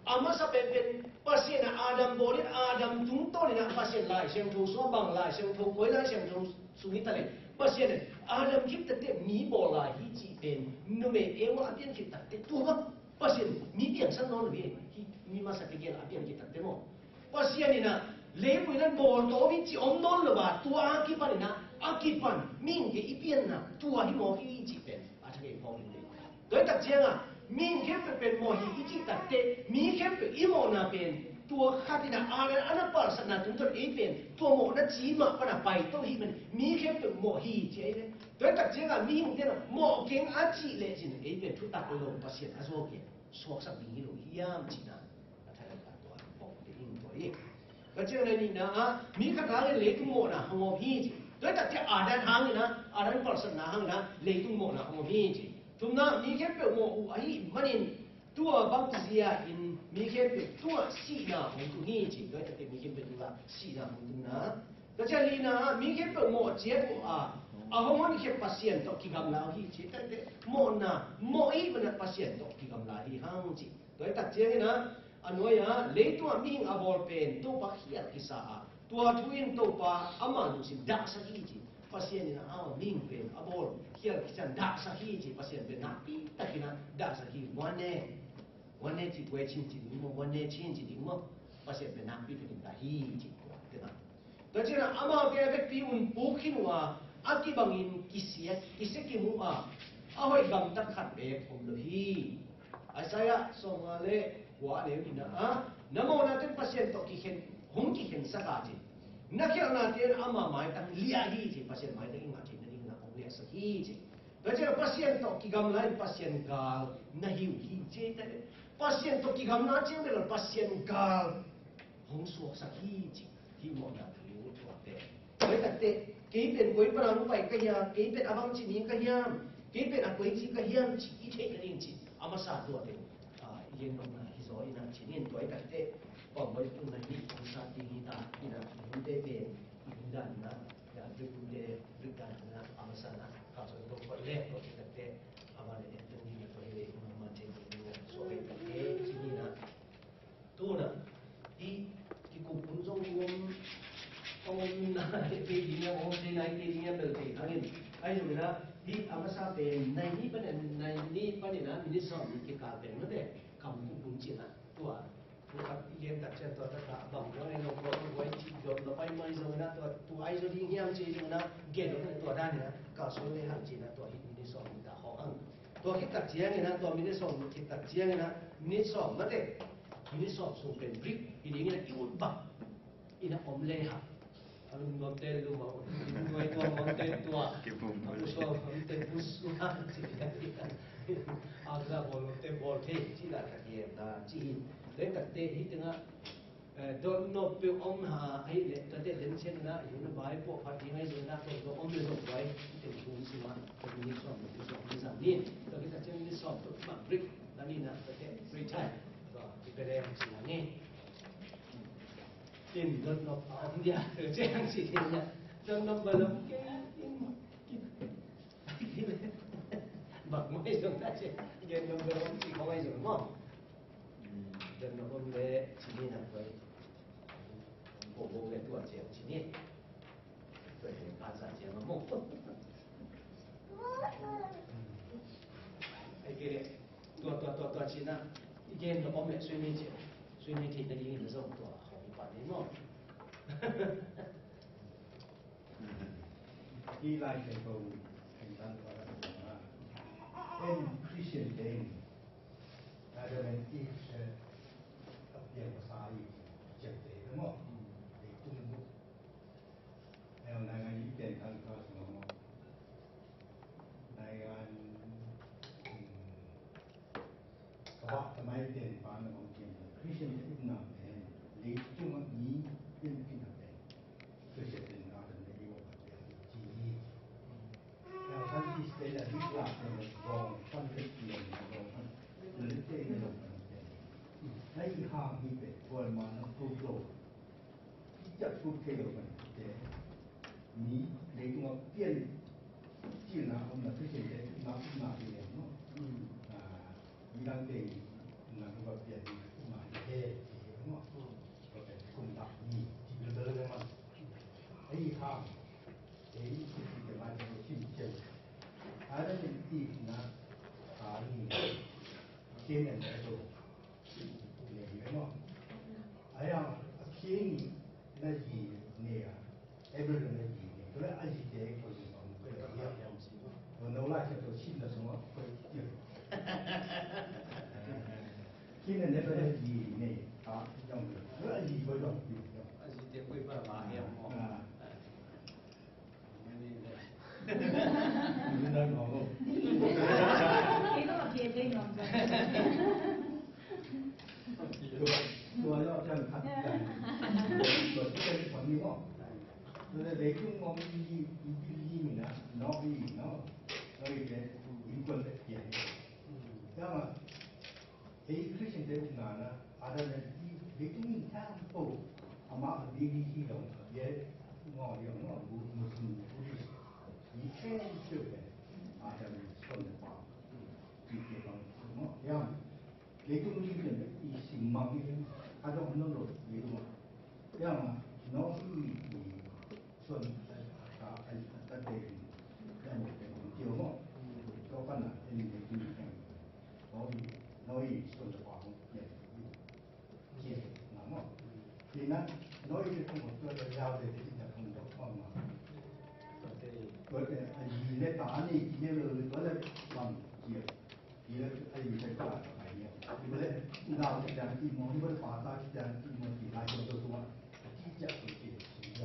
อามาสับเป็นภาษีน่ะอาดัมโบนี่อาดัมทุ่งโตนี่นะภาษีลายเชียงทูสวบังลายเชียงทูกวยลายเชียงทูสุนิตเลยภาษีน่ะอาดัมคิดแต่มีโบลายที่จีเป็นนุ่มเอวอาเพียนคิดแต่ตัวมั้งภาษีมีเพียงสักน้อยเพียงมีมาสักเกี่ยวอาเพียนคิดแต่มั้งภาษีนี่นะ lấy bữaนั้นbol to vi chỉ om non là bà tua akipan na akipan min cái ipian na tua hi mo hi chỉ pen à thằng cái phong đi tới tập chiang à min khép pen mo hi chỉ tập te mi khép imo na pen tua khát na à anh par sát na chúng tôi ý pen tua mo na chỉ mà pana pai to hi mình mi khép mo hi chỉ ấy tới tập chiang à mi mình thế nào mo keng à chỉ lệ chỉ ấy pen thu tập lo bác sĩ à số kia số sắc mi lo hiam chỉ na à thằng cái tua phong đi in tua ấy cái chuyện này na mi khát ra cái lệ tung mo na hong mo hi tới tập chiang à đan hang này na à đan par sát na hang na lệ tung mo na hong mo hi chỉ chúng ta mi khép mo u ấy manin tua baptisia in mi khép tua si na hong tu hi chỉ tới tập mi khép tua si na hong tu na cái chuyện này na mi khép mo chế bu à hong mo khép pasien to ki gam lao hi chỉ tới mo na mo ấy bên pasien to ki gam lao hi hang chỉ tới tập chiang na anh nói à lấy tua mi hình abor pen tu pa hiat kisa tua tuin tu pa aman sin dak sa hi chỉ pasien na ming pen abor hiat kisa dak sa hi chỉ pasien pen na pi takina dak sa hi one chỉ quay chin chỉ đi mo one chin chỉ đi mo pasien pen na pi pen da hi chỉ thế nào đó chính là ama cái pi un pu khin wa akibangin kisia ki mu hoi gam tak khat be phom lo hi Isaiah somale wa le ni na namo na ten pasien to ki khen hong ki khen sa ka ji na kya na ten ama mai tang lia hi ji pasien mai tang ma ji na hong lia sa hi ji đó chính là pasien to ki gam lai pasien gal na hiu hi je ta pasien to ki gam na je me lo pasien gal hong suak sa hi ji hi mo na hiu to te với thật tệ kỹ biển cuối bà nó phải cái nhà kỹ biển abang chỉ ní cái nhà kỹ biển à quấy chỉ cái nhà chỉ ít thế cái gì chỉ amasa tua te yên đông là rồi là chỉ nên tuổi thật tệ còn với tụi này đi không sa đi ta đi là chúng tệ về chúng ta là là việc chúng ta là amasa là cả số đông phải lệ có thật tệ ama để tự nhiên phải lệ mà trên cái số về thế chỉ như là tu là đi cục cũng giống ông cái gì nha ông thế này cái gì nha từ thì anh ấy rồi đó đi amasa về này ní vấn đề này ní vấn đề là mình sống cái cả về nó để cầm cũng chỉ là tua các yên đặt trên tua tất cả bằng nó này nó có quay chỉ được nó bay mới rồi đó tua ai rồi đi nghe chỉ rồi đó kia nó tua đa nữa cả số này hàng chỉ là tua hít mình sống đã khó ăn tua hít đặt chiang này là tua mình sống hít đặt chiang này là mình sống nó để mình sống xuốngเป็น brick อีนี้เนี่ยอีอุ่นบักอีน่ะอมเล่ฮะMontel lu mau dua itu montel tua aku so montel bus agak montel bolte cila kaki dah cih lekat deh itu na don't know pe om ha ai le tade den chen na yun bai po party ngai zo na to om le zo bai itu pun semua ini so ni sam ni to kita chen ni so to ma brick tadi na tade free time to kita le semua ni tiền đơn nộp ông dia từ trang chỉ tiền nhận đơn nộp vào lồng cái bậc mấy rồi ta chỉ tiền nộp vào lồng chỉ có mấy rồi đúng không đơn nộp ông để chỉ đi làm với bộ cái tuổi trẻ chỉ đi tuổi ba giờ trẻ nó một cái kia tuổi chỉ là tiền nộp ông để suy nghĩ thì ta đi được rồi tuổi đấy mà đi lại cái câu hình thành gọi là em Christian day là để mình đi sẽ tập luyện và sai chậm đấy đúng không để tung bút theo này anh ý tiền tăng cao xuống này anh các bạnทำไมเด่นฟ้าในของจริง Christian ที่หนักเนี่ยlấy chung anh ý bên cái nào đấy tôi sẽ tình nó đến đây một cái chỉ theo thân chỉ đây là đi làm này vòng phân tích tiền vòng phân lấy tiền cái đồng tiền lấy hàng đi về còn mà nó không đủ chặt phút cái đồng tiền ní lấy chung tiền chỉ là ông là cái gì đấy nó cũng là gì đấy nó đi đăng tiền là cái vật tiền cũng là thế đúng không cùng tập gì chỉ được lớn mà ấy ham ấy thì mà cái chim chơi ở đây mình tìm là gì trên này là đồ để hiểu không ấy là khi này 今年那个2年啊，用的，那2个用的。还是点会办法呀？啊。你都話撇低我啫。ตัวเราจะขัดกันตัวที่เป็นคนนี้ว่าตัวเด็กที่มองอีนะน้องอีเนาะเราอีกเนี่ยอีกคนเดียวแล้วมาไอ้คริสเตียนเด็กงานนะอะไรเนี่ยเด็กที่มีท่าโอ้อามาดีที่เราเยอะงอเดียวงอมุสลิมอีแค่เชื่อเลยอาจจะมีคนเดียวที่เกี่ยวกับเนาะยังเด็กที่มีเนี่ยอีสิ่งบางอย่าง他说很多路没路，这样啊，农历顺啊，在这里，在我这边就么，做饭了，这里这里这样，农历顺的话，也接那么，你呢，农历的工作做的了解的这工作方嘛，我的以前打你以前了，我来帮接，以前以前干啥呀？你不是闹这样地方，你不是发达这样地方，地来就都说，地价不跌，是这样。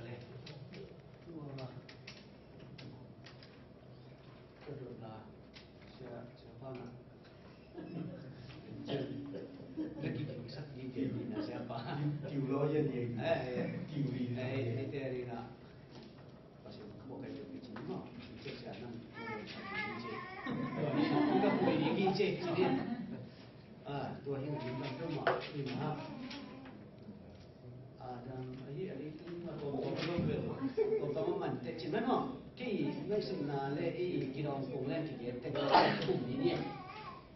来，我这种呢，小胖啊，这几条sắc đi kiểu gì là sẽ có điều lo yên yên điều gì này đây đây là và sẽ có cái điều gì mà chắc chắn là chúng ta phải đi ghi chép chỉ điตัวที่มันต้องต้องมานี่นะดังไอ้ที่มาตัวตัวเบลตัวมันแต่จริงไหมมั้งที่ไม่สนาเลยไอ้กินองคงเล่นที่เก็บแต่ก็กลุ่มนี้เนี่ย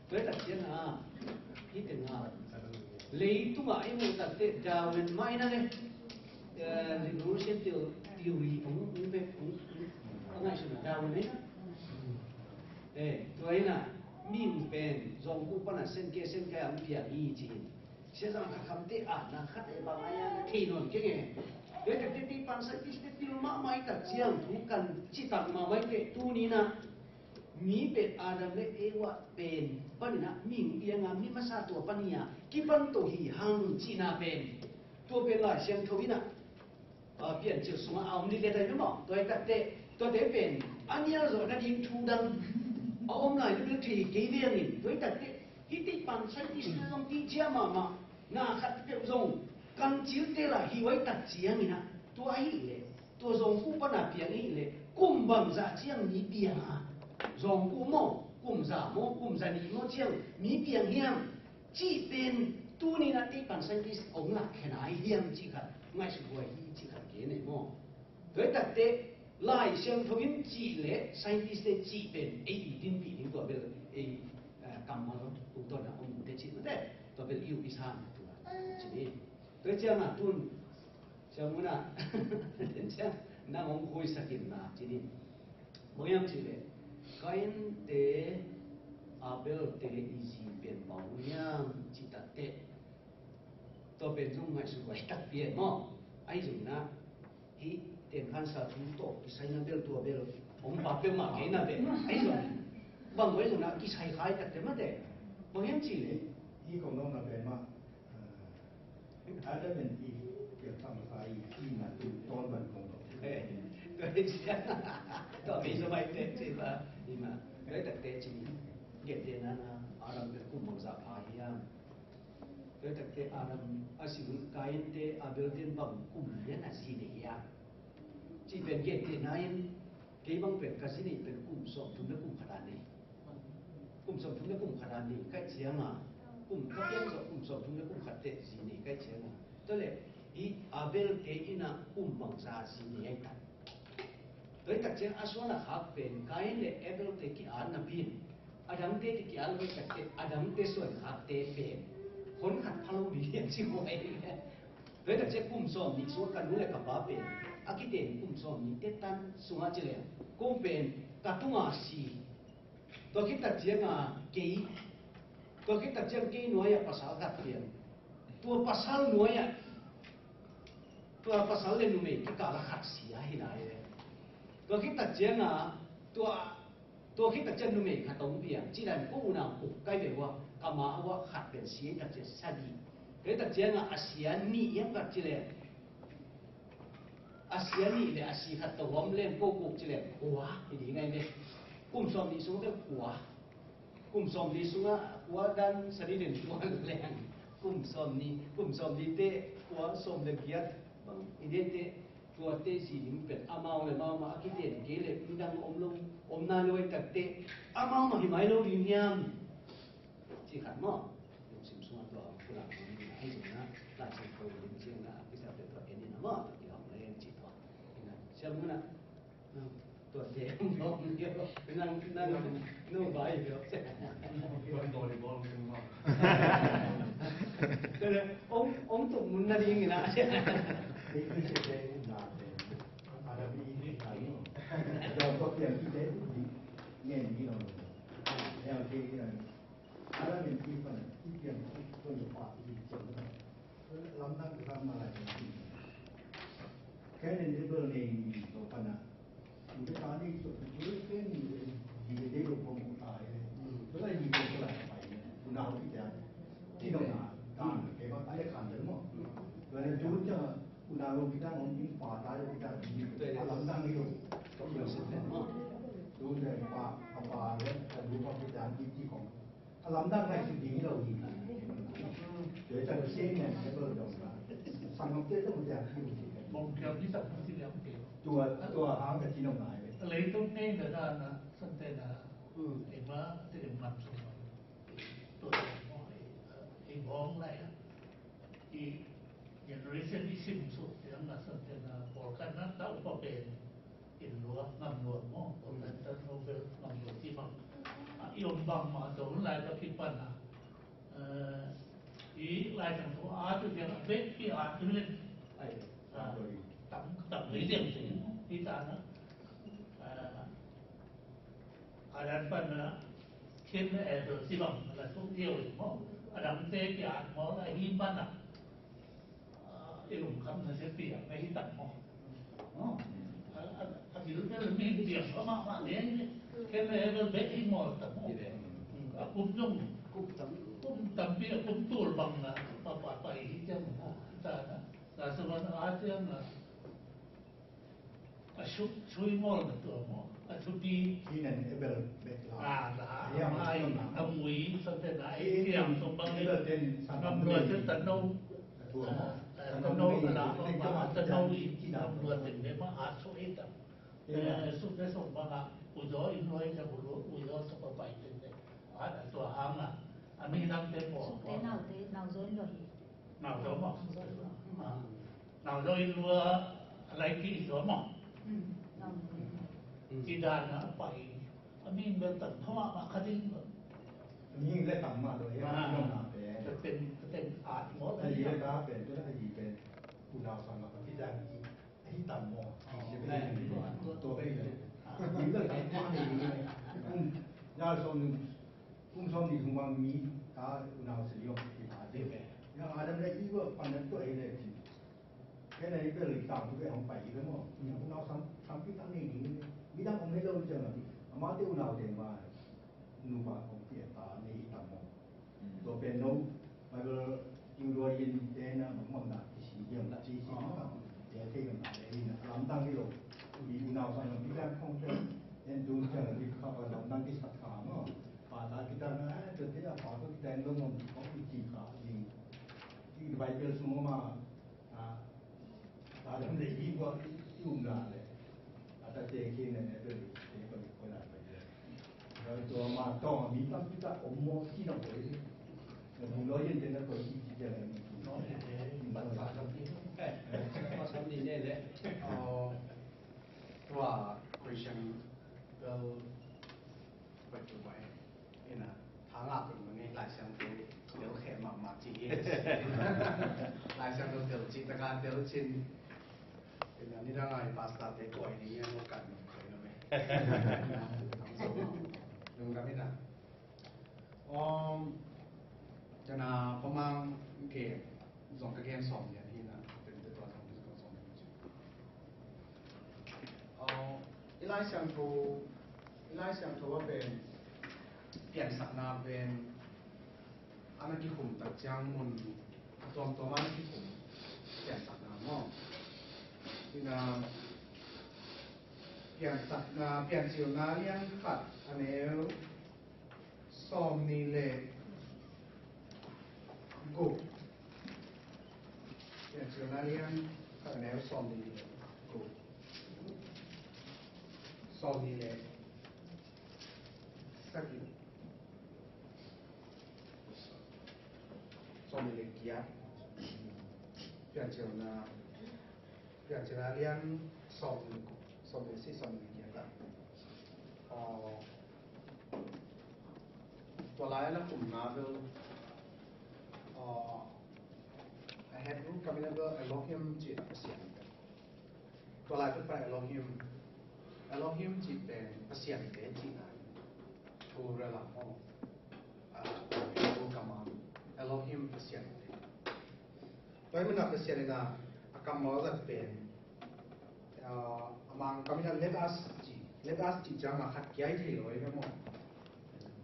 เพื่อตัดเสียนะที่ถึงlấy tung ai một tập thể đào lên mai nèรู้เช่นเดียวดีของเป็นของไงสุดดาวนี่ตัวนี้น่ะมิ่งเป็นจงกู้ปนัดเส้นแก่อันเปียอีจีนเชื่อว่าคำเตะนะขัดไอ้บางอย่างที่นนท์เก่งเดี๋ยวแต่ที่ปันสักที่ที่มาไม่ตัดเชียงถูกกันจิตตักมาไม่เตะตัวนี้นะมีเป็นอาดัมและเอวะเป็นปัญหามิ่งเอียงามีมาซาตัวปัญญากิปันตัวหีหังจีนาเป็นตัวเป็นหลายเสียงทวินะเปลี่ยนจุดสมเอานี่ได้ไหมมั้งตัวตัดเตะตัวเตะเป็นอันนี้เราจะยิงทูดังเอาอมไหนเรื่องที่เกี่ยวนี่ตัวตัดเตะฮิติปันใช้ที่สิ่งตรงที่เชื่อมาหน้าขัดเปรียบทรงกันจิ้วเตะละหิวไว้ตัดเสียงนี่นะตัวไอ้เลยตัวทรงผู้ปัญหาเพียงนี่เลยกุมบังจะเชียงนี้เปียงรองกูโม่กุมสามโม่กุมสานีโม่เชียงมีเปียงเฮียมจีเป็นตัวนี้นะที่ปันสังกิสองหลักแค่ไหนเฮียมจีขัดไม่ใช่หัวฮีจีขัดเกณฑ์โม่โดยตัดเตะลายเชียงทวินจีเละสังกิสจีเป็นไอ้ดินปีนี้ตัวเป็นไอ้กำมันอุตนะองค์เดชิตแต่ตัวเป็นอิวพิชานตัวจีนี้โดยเจ้าหน้าตุนเจ้ามุนะเจ้านั่งองคุยสกินนะจีนี้บางอย่างจีเลยkain te abel te izi pen baunyang cita te to pen dung ngai su wai tak pie mo ai dung na hi ten khan sa thu to ki sai na bel tu bel om pa pe ma ke na be ai dung bang wai dung na ki sai khai tak te ma de bang yam chi le ที่ของน้องนะเป็นว่าอาจจะเป็นที่เกี่ยวกับสายที่มาดูตอนวันของเรา ตัวเชียตัวมีสมัยเตะจีมาดีมาเลยแต่เตะจีเก็บเดนนะอารัมเป็นกุมองซาพายยังเลยแต่เตะอารัมอาศิลกายเตะอาเบลเดนบังกุมยันอาศิเนียจีเป็นเก็บเดนายเกี่ยบังเป็นกาศินีเป็นกุมสอบทุนและกุมขนาดนี้กุมสอบทุนและกุมขนาดนี้ใกล้เชียงอ่ะกุมก็ยังกุมสอบทุนและกุมขัดเตะจีนี่ใกล้เชียงอ่ะตัวเลยอีอาเบลเตะอินะกุมบังซาจีนี่ไอ้กันโดยตัดเจนอาสวนะหักเป็นกายเล่เอเบลเตกิอานาบินอดัมเตติกิอาลเวตัดเจอดัมเตส่วนหักเตเป็นคนขัดพลุบีอย่างที่ว่าโดยตัดเจกุมซอมนี่ส่วนกันรู้เลยกับบ้าเป็นอากิเตนกุมซอมนี่เตตันสุงาเจริญกุมเป็นกัตุงาสีตัวคิดตัดเจงาเกยตัวคิดตัดเจงเกยหน่วยภาษากัดเปลี่ยนตัวภาษาหน่วยตัวภาษาเล่นนุ่มที่กาลขัดเสียให้ได้เลยตัวคิดตัดเจียงตัว ตัวคิดตัดเจนนุ่มเองขัดตรงเบียจีนันกู้นำอุกใกล้เบียว่ากามาว่าขัดเป็นเสียตัดเจนสัดีเกิดตัดเจนอาเซียนนี่ยังกัดจีเลอาเซียนนี่เลยอาเซียขัดตัวผมเล่นกู้กุกจีเลหัวดีไงเนี่ยกุ้มซอมดีสุดก็หัวกุ้มซอมดีสุดหัวดันสนิทเด่นตัวแรงกุ้มซอมดีเตะหัวซอมเด็กยัดบางอีเดเตะตัวเตะสีหิมเป็ดอาเมาเลยมาคิดเด่นเกเลยมีดังอมลงอมนาลอยตัดเตะอาเมามาหิมายเราดีเนียมที่ขัดมั่งลูกสิมสุนตัวผู้หลังมันให้ถึงนะลายเส้นโคลินเชียงนะพิเศษเป็นตัวเอ็นนี่นะมั่งที่เราเล่นจิตว่านะเชื่อมั้ยนะตัวเจ๊น้องเดียวนั่งนู่นไปเดียววันโตในบอลเป็นว่าก็เลยองตุ่มมุนนาดีงี้นะนี่คือเจอุนาเตอาราบีนี่ไทยเราก็เปลี่ยนที่เจดีเงี้ยนี่เราแล้วเจนี่อาราบีที่มันที่เปลี่ยนตัวอยู่ป่าที่เจ๋งเลยลำตั้งทำอะไรแค่ในเรื่องเองตัวปนะอยู่ในตอนนี้สุดที่เส้นดีได้ลงลงตายเลยก็เลยมีคนอะไรไปคุณเอาที่จะที่ตรงนั้นการเก็บไว้ใต้ขันเดิมมั้งแล้วจูนจะคุณเอาที่ตั้งของยิ่งป่าตายที่ตั้งยิ่งลำตั้งนี่ดูก็เยอะสุดเลยมั้งดูเลยป่าเลยแต่ดูความพิจารณ์ที่ของลำตั้งในสิ่งที่เราดีเดี๋ยวจะเชื่อเนี่ยจะเปิดดอกมาสังเกตต้องอย่างที่ดูสิมองเกี่ยวที่สัมพันธ์ที่แล้วเกี่ยวตัวหางกับที่น้องนายเลยต้องเน้นแต่ด้านนะสันเตนะเอ็มว่าที่เอ็มมันสุดตัวไอ้บ้องอะไรอ่ะที่อย่างเรเซนที่ซิมสุดอย่างนั้นสันเตนะพอกันนั้นเราก็เป็นอินรัวงำรัวมั่งตรงนั้นแต่เราเป็นงำรัวที่มันยมบังมาตรงไหนก็คิดปัญหาอีหลายจังหวะอาจจะเป็นเบ็ดที่อาจจะเล่นไอ้ตับหรือเสียงสิที่ตานะอาจารย์ปัญหาเข้มแอร์สิบังอะไรทุกเที่ยวหม้ออาจารย์เตะกี่อาจหม้ออะไรหิมปัญหาไอ้หลุมคำนั่นเสียเปียกไม่ให้ตัดหม้ออันนี้ก็เลยมีเปียกก็มาเนี่ยเข้มแอร์เบ็ดที่หม้อตัดหม้อคุ้มยุ่งtapi aku betul bang na apa hijau na sana na sebenarnya ada na asuk cui mol na tu mo asupi ที่นั่นเอเบลเบลลา yang ai amui sampai naik tiang sumbang ni ngam dua juta nau nau lah nau ini ngam dua juta memang asuk itu sudah sumbang ujo inoi dah bulu ujo seperti baik tu ada tua hang lah anh đang tên bỏ nào rồi nào giống mà nào rồi lúa lấy kỹ giống mà thì đàn nó phải anh bên tận hoa mà khá dính rồi ยิ่งได้ต่ำมาเลยน้องนาเป็น เป็นอาจหมด ถ้ายีได้ตาเป็นก็ได้ยีเป็นคุณดาวสังกับที่ได้ที่ต่ำหมดจะเป็นอย่างนี้ตัวไปเลยยิ่งได้ต่ำมาเลยคุณยาส่วนคุณส่วนที่คุณวางมีตาคุณดาวสิยมที่หาเด็กยังอาจจะได้อีกว่าปัญญาตัวเองเลยทีแค่ในเรื่องต่างทุกอย่างของไปอีกแล้วมั้งคุณดาวทำที่ตั้งนี่มีตั้งองค์ให้เราจังอามาที่คุณดาวเด่นมานูบาของเปียตาในต่ำหมดตัวเป็นโน้มมาก็ยูโรยินเจนะมันมันหนักที่สีเยี่ยมที่สีมันเดี๋ยวที่มันอะไรนี่นะลำตั้งที่เรามีคุณดาวสังกับที่แรกของเจ้าเอ็นดูจังที่เขาลำตั้งที่สักขาเนาะป่าตาที่ตั้งนะจนที่เราป่าก็แต่งลงมันเขาอีกทีขาจริงที่ใบเกิดสมมติมาตาดำเลยยิ่งกว่ายุ่งนาเลยอาจจะเจ๊ขี้เนี่ยเนี่ยเป็นเจ๊ก็มีคนอะไรไปเลยแล้วตัวมาต้องมีตั้งที่ตั้งอมโมที่ต้องไปผมร้อยยินเป็นนักตัวที่ที่จะอะไรนี่น้อยเลยบัตรสามที่ก็ทำดีแน่เลยตัว Christian ก็ปัจจุบันนี่นะทางอาเป็นมันนี่หลายเสียงเดี๋ยวแขกมาจีเอหลายเสียงเดี๋ยวจิตการเดี๋ยวชินเป็นอย่างนี้ได้ไงพาสต้าเด็กวัยนี้ยังกันเคยนะไหมทั้งสองดูกันนี่นะจะน่าประมาณเกมสองเกมสองอย่างนี้นะเป็นตัวทำเป็นสองอีไลเซียนโก ไล่เสียงตัวเป็นเปลี่ยนสักนาเป็นอันนั้นที่ผมตัดจังมุนตัวมันที่ผมเปลี่ยนสักนาเนาะที่นาเปลี่ยนสักนาเปลี่ยนจิวนาเลี้ยงขัดอันนี้ซ้อมนี่เลยกุเปลี่ยนจิวนาเลี้ยงขัดอันนี้ซ้อมนี่เลยกุซ้อมนี่เลยสักกี่ซ้อมนี่เลยกี่เปลี่ยนจิวนาเลี้ยงซ้อมนี่กุซ้อมนี่สิซ้อมนี่กี่กันตัวลายแล้วผมนาเบลI had root coming over Elohim จิตเสียงตัวลายเป็นไป Elohim จิตเป็นเสียงเด็ดจิตนั้นทูเรล่าโอ้รูกามา Elohim เสียงเด็ดตัวมันนับเสียงนะกำมอจะเป็นมังกำมิน let us จิตจังมาขัดแย้งที่เลยครับมั้ง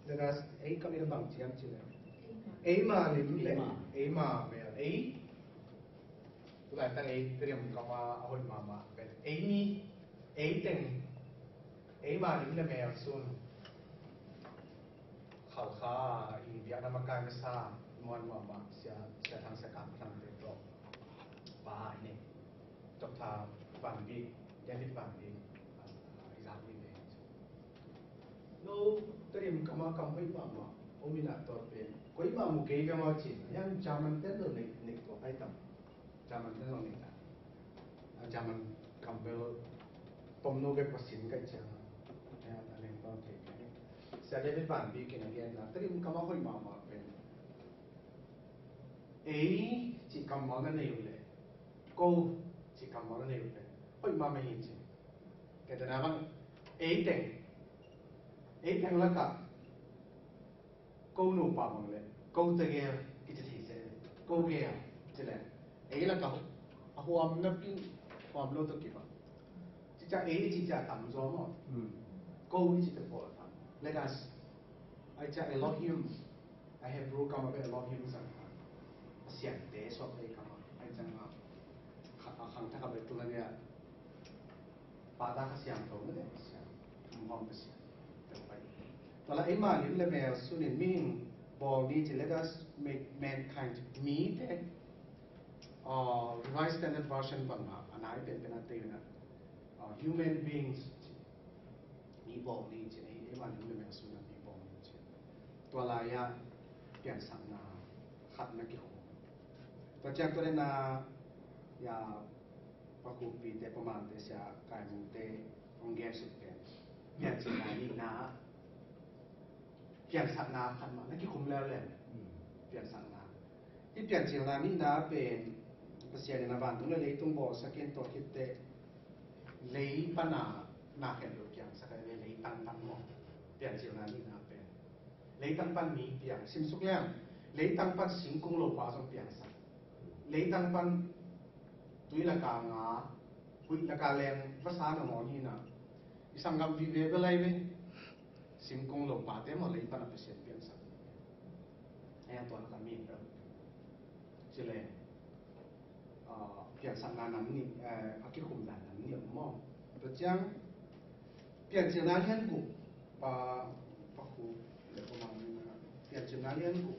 let us กำมินบางเจียงจิเลยมาเนี่ยมาเนี่ยตัวไหนตั้งเตรียมกับว่าเอาหุ่นมาเป็นนี่เต็งมาเนี่ยแมวส่วนข่าวข้าอีเดียนามการไม่ทราบมันมาเสียทางสกัดทางเด็กหรอกบ้าเนี่ยจบทางบันบียันที่บันบีอีสานนี่เองเราเตรียมกับมากำให้มาโอมินาตัวเป็นก็อีมามุกเกย์กับมาจีนยังจามันเต้นตัวเล็กตัวไปต่ำจามันเต้นตัวเล็กจามันคำเบลปมโนเบกสินกันจังอะไรก็เก่งเสียได้บันบีกันเรียนนะเตรียมกับมาให้มาเป็นจีคำมอนั่นเองเลยกูจีคำมอนั่นเองเลยให้มาไม่เห็นจริงแกจะนะว่าเต็งแล้วก็กูหนูป่ามังเลยกูจะเกี่ยวกิจที่เสร็จกูเกี่ยวใช่ไหมแล้วก็หัวมันนับกินหัวมันโลตกี่บาทจิตใจจิตใจต่ำซ้อมอ่ะกูจิตใจพอต่ำ let us ไอ้เจ้า Elohim I have broken up with Elohim สังหารเสียงเตะสอบไปกันมาไอ้จังอ่ะขังถ้ากับไปตัวเนี่ยปาดาเสียงโตไม่ได้เสียงมองไปเสียงตอนแรกมาเนี่ยแมวสุนินมิ่งบอกดีจะ let us make mankind meet revised standard version บางอันไหนเป็นอะไรนะ human beings มีบอกดีจะมาเนี่ยแมวสุนินมีบอกดีจะตัวลายะเปลี่ยนสังนาขัดนักเกี่ยวตัวแจ้งตัวนั้นยาปะคุปีเตประมาณเตเสียกายมุเตองเกสุดเป็นเปลี่ยนสิ่งไหนดีนะเปลี่ยนสังนาขันมานั่นคือคุมแล้วเลยเปลี่ยนสังนาที่เปลี่ยนสิ่งนั้นนี่นะเป็นเสียในนาวันตรงนั้นเลยต้องบอกสักเกณฑ์ตัวคิดเตเลยปัญหาหนักแค่ไหนอย่างสักการเลยตั้งหมดเปลี่ยนสิ่งนั้นนี่นะเป็นเลยตั้งปันมีเปลี่ยนสิ่งสุขอย่างเลยตั้งปันสิ่งกงโลภะต้องเปลี่ยนสักเลยตั้งปันตุยละกางาคุยละกาแรงภาษาหนองนี่นะอีสังกัมวิเวกอะไรเว้สิ่งกงโลภะเต็มหมดเลยปันเป็นเสียเปลี่ยนสักไอ้ตัวนั้นมีแบบเฉลยเปลี่ยนสังนานั้นนี่อากิคุมด่านนั้นเนี่ยมองตัวจังเปลี่ยนเจนาเลียนกุปะคูเดี๋ยวประมาณนี้นะเปลี่ยนเจนาเลียนกุ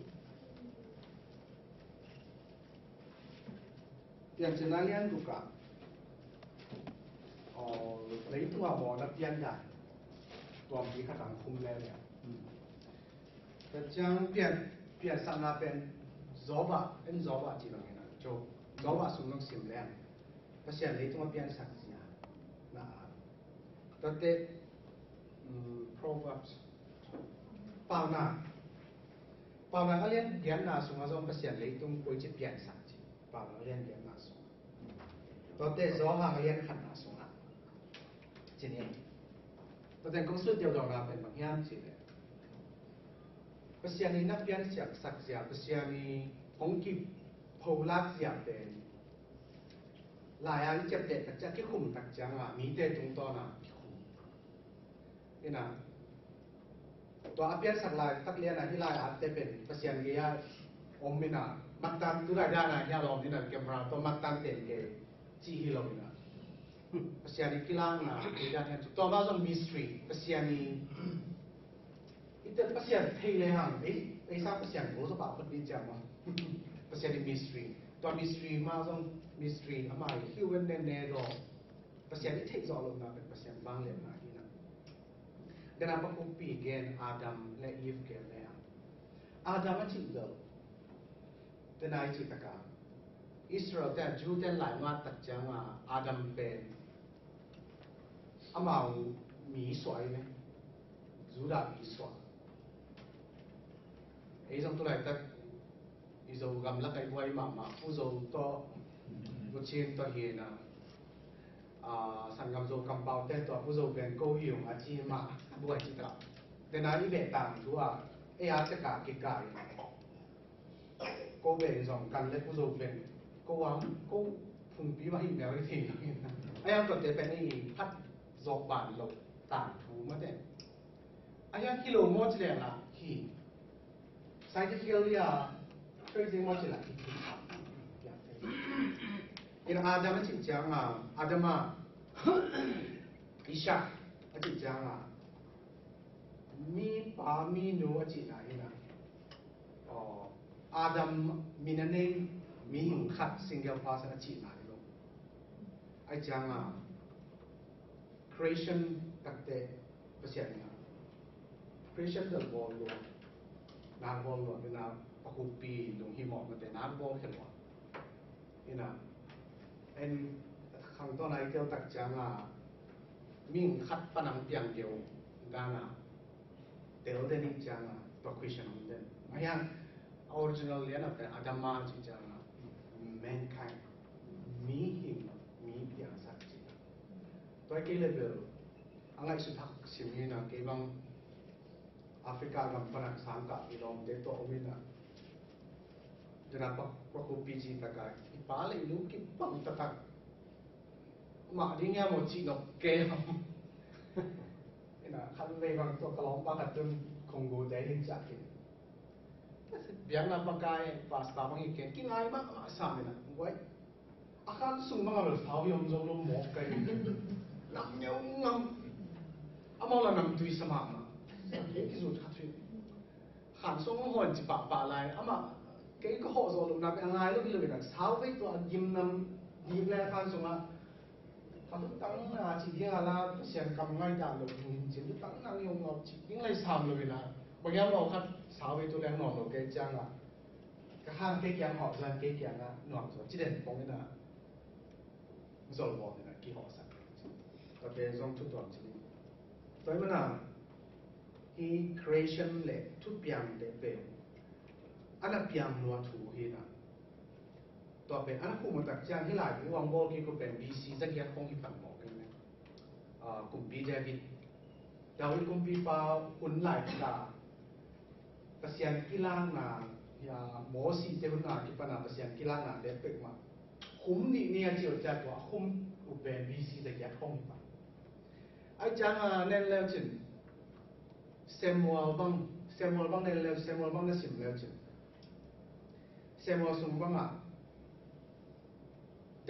เปลี่ยนเจนาเลียนกุกะเลยตัวหมอนับเปลี่ยนได้ตัวมีขนาดคุมแล้วเนี่ยแต่จังเปลี่ยนสังนาเป็นzobba เป็นzobba จีบางอย่างนะโจzobba สุนัขสิมแรงเพราะฉะนั้นเลยตัวเปลี่ยนสังเสียนะตัวเตproverbs เปล่านะเรียนเรียนนาสุงาจอมเพราะฉะนั้นเลยต้องคุยจะเปลี่ยนสังจีเปล่านะเรียนนาสุตัวเตzobba เรียนขันนาสุงาจีนี่ตัวเตก็สุดเดียวดอกนาเป็นบางอย่างจีเลยเพราะฉะนั้นนักเรียนเสียสักเสียเพราะฉะนั้นองค์กิพาวลักเสียเป็นหลายอันจะเด็ดแต่จะแค่คุมตักจังอ่ะมีแต่ตรงตอนอ่ะคุมนี่นะ ตัวอาเปียนสักลายตักเลียนที่ลายอาจจะเป็นประเสียนเกียอมมินามัดตันตัวได้นะที่เราที่นั่นเก็บมาตัวมัดตันเต็มเกยจีฮิโลมินาประเสียนกีฬานะที่ด้านนี้ตัวมาส่งมิสทรีประเสียนนี้อีแต่ประเสียนเทเลหังไอ้ซาประเสียนโง่สบายคนดีจังมั้งประเสียนมิสทรีตัวมิสทรีมาส่งมิสทรีทำไมฮิวเวนเนเนโรประเสียนที่เทคจอลงนะเป็นประเสียนบางเล่มนะที่นั่นKenapa kopi gen Adam le Eve gen le Adam achi do tenai chi taka Israel ta Jew ten lai ma tak chang Adam pen amao mi soi ne Juda mi soi ei jong tu lai tak i zo gam la kai wai ma fu zo to bu chen to hi na sản phẩm dầu cầm bao tên tòa phú dầu biển câu hiểu mà chi mà buổi chỉ tạo để nói đi về tàng chú à tất cả cái cả cô về dòng cần lên phú dầu biển cô cô phùng bí mà hình béo thì ai còn để bên này phát dọc bản lộc tàng thú mất đấy ai kilo mua chỉ là khi sai cái kilo đi chơi gì mua chỉ là khi因为Adam是讲Adam Ishak是讲mi pa mi no是哪一个Adam minane mi hình khát single person是哪一个ai讲creation ตั้งแต่不是creation 的world那 world 那ปกุปีลงหิมะมันแต่น้ำ world ขึ้นมานี่นะen khang to nai teo tak changa ming khat panang piang keu dana teo de ni changa to question on den aya original lian of adama chi changa mankind mi him mi piang sak chi to ke level angai su thak sim ni na ke bang africa gam panak sam ka ilom de to omina jana pak ko pg taka ipale lu ki pang tatak mà đi nghe một chị đọc kê không nên là khăn về bằngตัวกระล้อมปากกัดจนคงกูได้เห็นจากเห็นเบียงน้ำปากกายปาสตาบางอีกเก่งกินง่ายมากสามเลยนะไว้อาการสูงมากเลยเท้ายมจงลมหมอกไก่น้ำเงี้ยวงำเอามาละน้ำตุยสมามนะที่สุดขัดฟิขันส่งหัวจีบปะอะไรเอามาเก่งก็ห่อโซลน้ำเป็นง่ายลูกเลยนะเท้าไปตัวยิ้มน้ำยิ้มแล้วขันส่งอ่ะเขาตั้งจีเดียร์ละเสียงกำง่ายจังเลยจริงๆตั้งนั่งยงเอาจียิ่งไรสามเลยนะบางอย่างเราคัดสาวไปตัวแรงหนอนเราเกยจังอ่ะก็ห้างเกยยังหอบจังเกยยังอ่ะหนอนตัวจีเด่นปงนี่นะโซลบอลนี่นะกี่หอบสักก็เป็นทรงทุกตัวจริงตัวมันอ่ะที่ creation เลยทุกอย่างเด็กเป็นอันนั้นอย่างนัวถูกนะต่อเป็นอันคู่มาตัดจานที่หลายที่วางโบกี้ก็เป็น BC จะเกี่ยวข้องที่ฝั่งหมอกกันไหมกลุ่มปีเดวิดดาวิดกลุ่มปีปาหุ่นหลายตาประเสียนกีฬาหนาอย่าโมสีเจ้าหน้าที่ปนาประเสียนกีฬาหนาเด็กเป็นมาคุ้มนี่เนี่ยเจียวจัดว่าคุ้มอุเป็น BC จะเกี่ยวข้องที่ฝั่งไอ้จางเน้นแล้วจินเซมัวบังเน้นแล้วเซมัวบังนั่นสิมแล้วจินเซมัวสุ่มบัง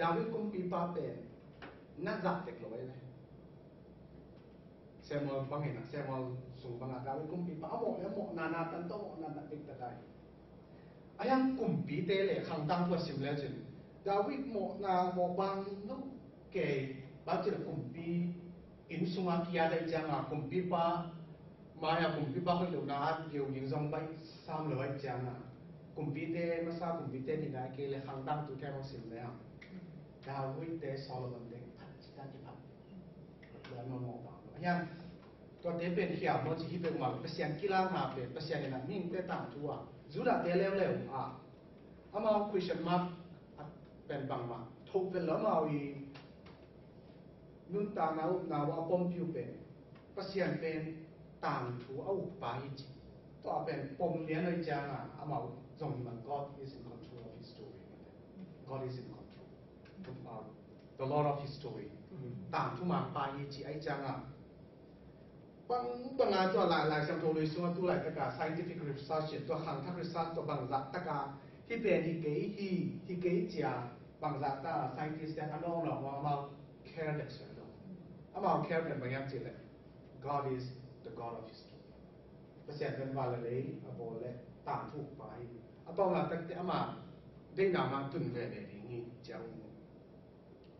ดาวิดกุมปีปาเป็นนักจับเด็กเลยนะเซมอลบังเห็นนะเซมอลสูงบังดาวิดกุมปีปาหมอนาตันโตนาเด็กแต่ได้ไอ้ยังกุมปีเตเลยขังตั้งตัวสิมแล้วจิดาวิดหมอบังนุเกยบาดเจ็บกุมปีอินสุงากิยาได้จังกุมปีปามายากุมปีปาเขาอยู่นาเกี่ยวยิงซองไปสามเลยจังกุมปีเตมาซากุมปีเตนี่นะเกยเลยขังตั้งตัวแค่ของสิมแล้วดาวิดเตโซโลมอนเด็กพัดจิตาจิพัดแล้วมองว่าอย่างตัวเตเป็นเขียวมันจะที่เป็นมาเปอร์เซ็นต์กีฬาหนาเป็นเปอร์เซ็นต์นั้นมิ่งเตต่างทั่วจุดเตเร็วเอามาคุยกันมาเป็นบางมาทุกเป็นแล้วมาอีนุ่นตาหนาวปมผิวเป็นเปอร์เซ็นต์เป็นต่างทั่วเอาไปจิตัวเป็นปมเลี้ยงในจังเอามาจงมัน God is in control of his story God is in control the Lord of his story ต่างทุกมาไปจีไอจัง bang na to lai sang thoi sunga tu lai taka scientific research to hang thak research to bang za taka hi ben hi ke chia bang za ta scientist yang anong lo ma ma care that so lo ama care that bang yang chile God is the God of history pasien ben wala le abo le tam thuk pai atong la tak te ama de na ma tun ve ve ri ni chang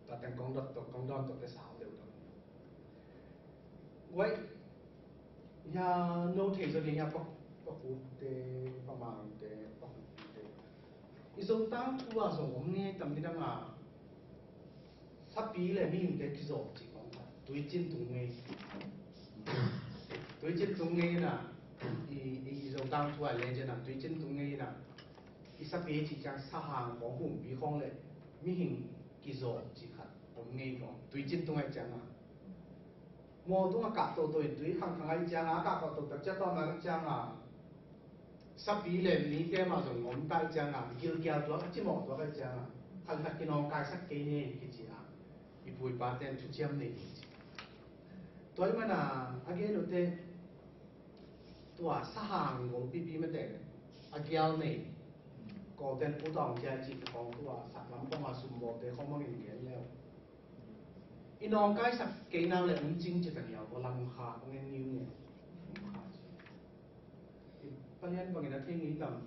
ta tang kong dot to kong don to te sao đều to vậy nhà nô thể cho đến nhà bọc bọc hút để bọc màng để bọc hút để isong tang tua song om nghe tầm đi đăng à sắp bí là mình để cái gì chỉ còn tuổi chín tung nghe nè isong tang tua lên trên nè tuổi chín tung nghe nè sắp bí chỉ chẳng sa hàng bỏ hùng bí không lệ mi hình cái gì chỉ khát om nghe còn tuổi chín tung nghe chẳng à mô tung cả tổ tuổi tuổi hàng tháng ấy chẳng à cả tổ tập chất to mà chẳng à sắp bí lên ní thế mà dùng ngón tay chẳng à kêu kêu đó chỉ một đó cái chẳng à hay là cái nó cái sắc cái này cái gì à bị bụi bát đen chút chiêm này tối mà là again nó thế tua sa hàng của bí mà thế again này có tên phụ đồng gia chỉของtua sắc lắm không mà sum bộ thế không có hình cái leo inong cái sắc cái nào lại muốn chính chỉ là nhiều có làm khá có nên nhiều nhỉ phần nhân bằng cái thế nghĩ tầm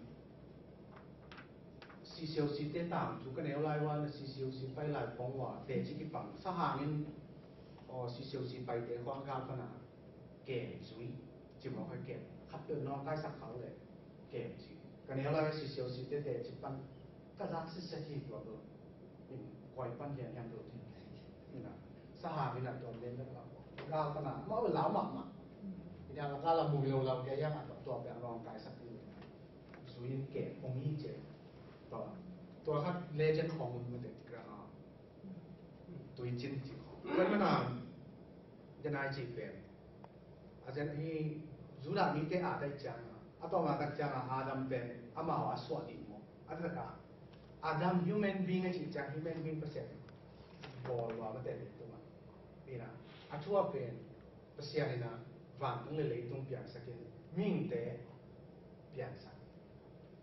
xì xìu xì tê tạm chú cái này lạiว่าxì xìu xì phải lại phong hòa để chỉ cái bằng sa hàng nên xì xìu xì phải để khoang cao phần nào kèm suy chỉ một cái kèm khắp đường nó cái sắc khẩu này kèm chỉ cái này lại xì xìu xì tê tê chỉ bằng cái giác xì xì thì vào được mình quay pan hiện em được thì như nào sa hàng cái là toàn lên đó là cao phần nào mỗi lão mặn mà yang kala mùi lâu lâu cái yang ănตัวแบบรองกายสักทีสุยเกตองยี่เจตัวครับเลเจนของมันเด็กกระหอบตัวจินจิของเป็นมันจะนายจีเป็นอาจารย์ที่จุดนี้ที่อาจได้จังอ่ะต่อมาตักจังอาดัมเป็นอามาว่าสวัสดีมั้งอาจารย์ก็อาดัม human being จริงจัง human being เปอร์เซ็นต์บอลว่ามันแต่เด็กตัวมันนี่นะอาชัวเป็นเปอร์เซ็นต์นี่นะvàng cũng lấy tung biển sắc cái mình để biển sắc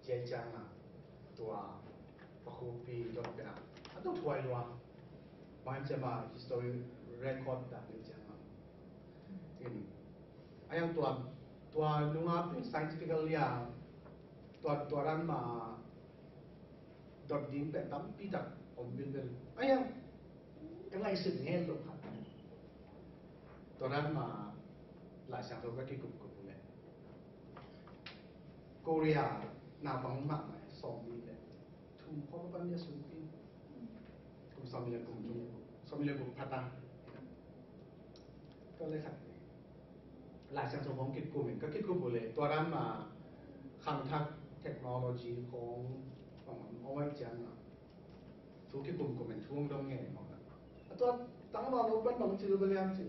chế trang à tua và khu pi đó cái nào nó thuai loa mà em mà history record đã được trang à in ayang tua nung áp scientifically à tua ran mà đột biến để tắm pi đặc ông bên ayang cái này sự nghe lục hạt tua ran mà lại sang thôi các cái cục này Korea nào bằng mạng này xong đi đấy thu có vấn đề sung pin cùng xong đi cùng chung xong đi cùng phát tăngก็เลยขัดlại sang thôi cái cục mình các cái cục nàyตัวนั้นมาขังทักเทคโนโลยีของเอาไว้จังทุกที่กลุ่มมันช่วงตรงไงหมดตัวตั้งมาเราเป็นบางชื่อเป็นยังชื่อ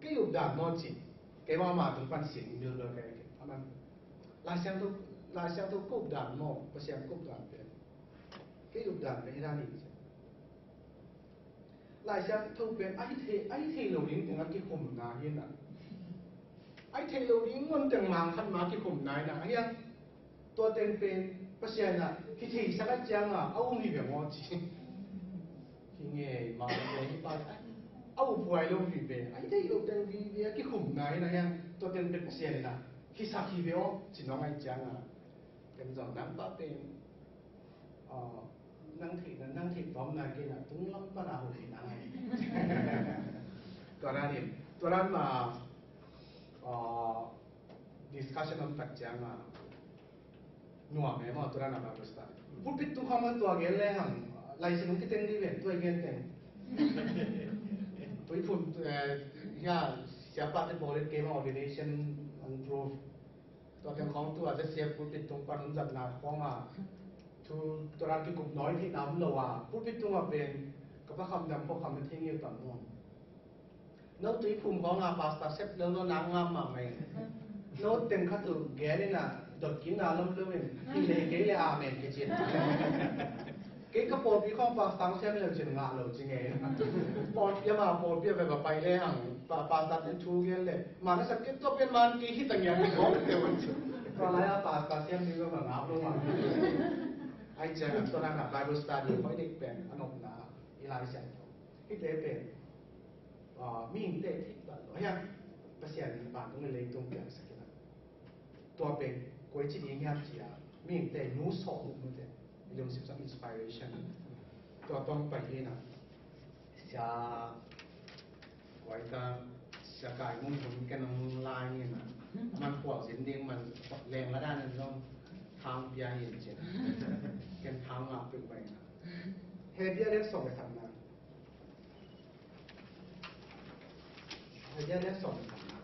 cái dục đàn nó chỉ cái mà chúng phân xỉn được là cái anh là xem tôi cúp đàn nó và xem cúp đàn về cái dục đàn về ra gì lại xem tôi về ai thì lâu đến tiếng cái khủng nào hiên à ai thì lâu đến ngôn tiếng màng khăn má cái khủng này là hiên tôi tên về và xem là cái thì sao cái chăng à ông đi về ngõ chỉ khi nghe mà về baเอาป่วยลงที่เป็นไอ้ได้ลงแต่วีที่ขุมไหนนะยังตัวเต็มเป็นเสียนนะที่สักทีเดียวสิน้องไอ้จังอ่ะเป็นสองน้ำป้าเป็นนั่งถีบต้อมนายกินอ่ะตุ้งล้ำป้านาหุ่นนั่งไงตัวนั้นมาdiscussion น้ำตักจังอ่ะหน่วงไหมว่าตัวนั้นอะไรก็สตาร์พูดปิดตุ้งข้ามาตัวเกลเลยหังไล่สนุกที่เต็งดีเลยตัวเกลเต็งtôi phun siapa yang boleh game ordination improveตัวเป็นของตัวจะเสียพูดปิดตรงปันจัดหนาของทุตัวรักที่กลุ่มน้อยที่น้ำเราพูดปิดตรงเป็นกับพระคำดำพวกคำเป็นที่เงี้ยต่ำนวนโน้ตที่พุ่มของปาสตาเซฟแล้วน้ำงามมาไหมโน้ตเต็มขัดตัวแกนี่นะดดกินน้ำล้มเลื่อนที่เลยแกเลยอาเมนแกเจ็ด cái bột bị không phá sáng xem là chuyện ngã lầu chứ nghe bột bia mà bột bia về bay lên hàng phá sát đến chú cái lệ mà nó sẽ tiếp tục bên man cái hít tầng nhà thì không được còn lại phá xem thì nó ngã luôn mà ai chơi tôi đang làm Bible study phải đi bên anh ông là Eli xem cái đấy bên mình để thì vậy ha bác sĩ bạn cũng lấy tung tiền sẽ cáiตัวเป็นก๋วยจีนงานจีอ่ะมีแต่นู้สองมุมแต่เรื่องสิ่งที่ inspiration ตัวต้องไปที่น่ะเสียไว้ตาเสียกายมุ่งผมกันลงลายนี่น่ะมันขวางเส้นเดียงมันแรงระด้านนึงต้องทางยาเย็นเจ็บกันทางหลับเป็นไปนะเฮียเรียกส่งไปทำงานเฮียเรียกส่งไปทำงาน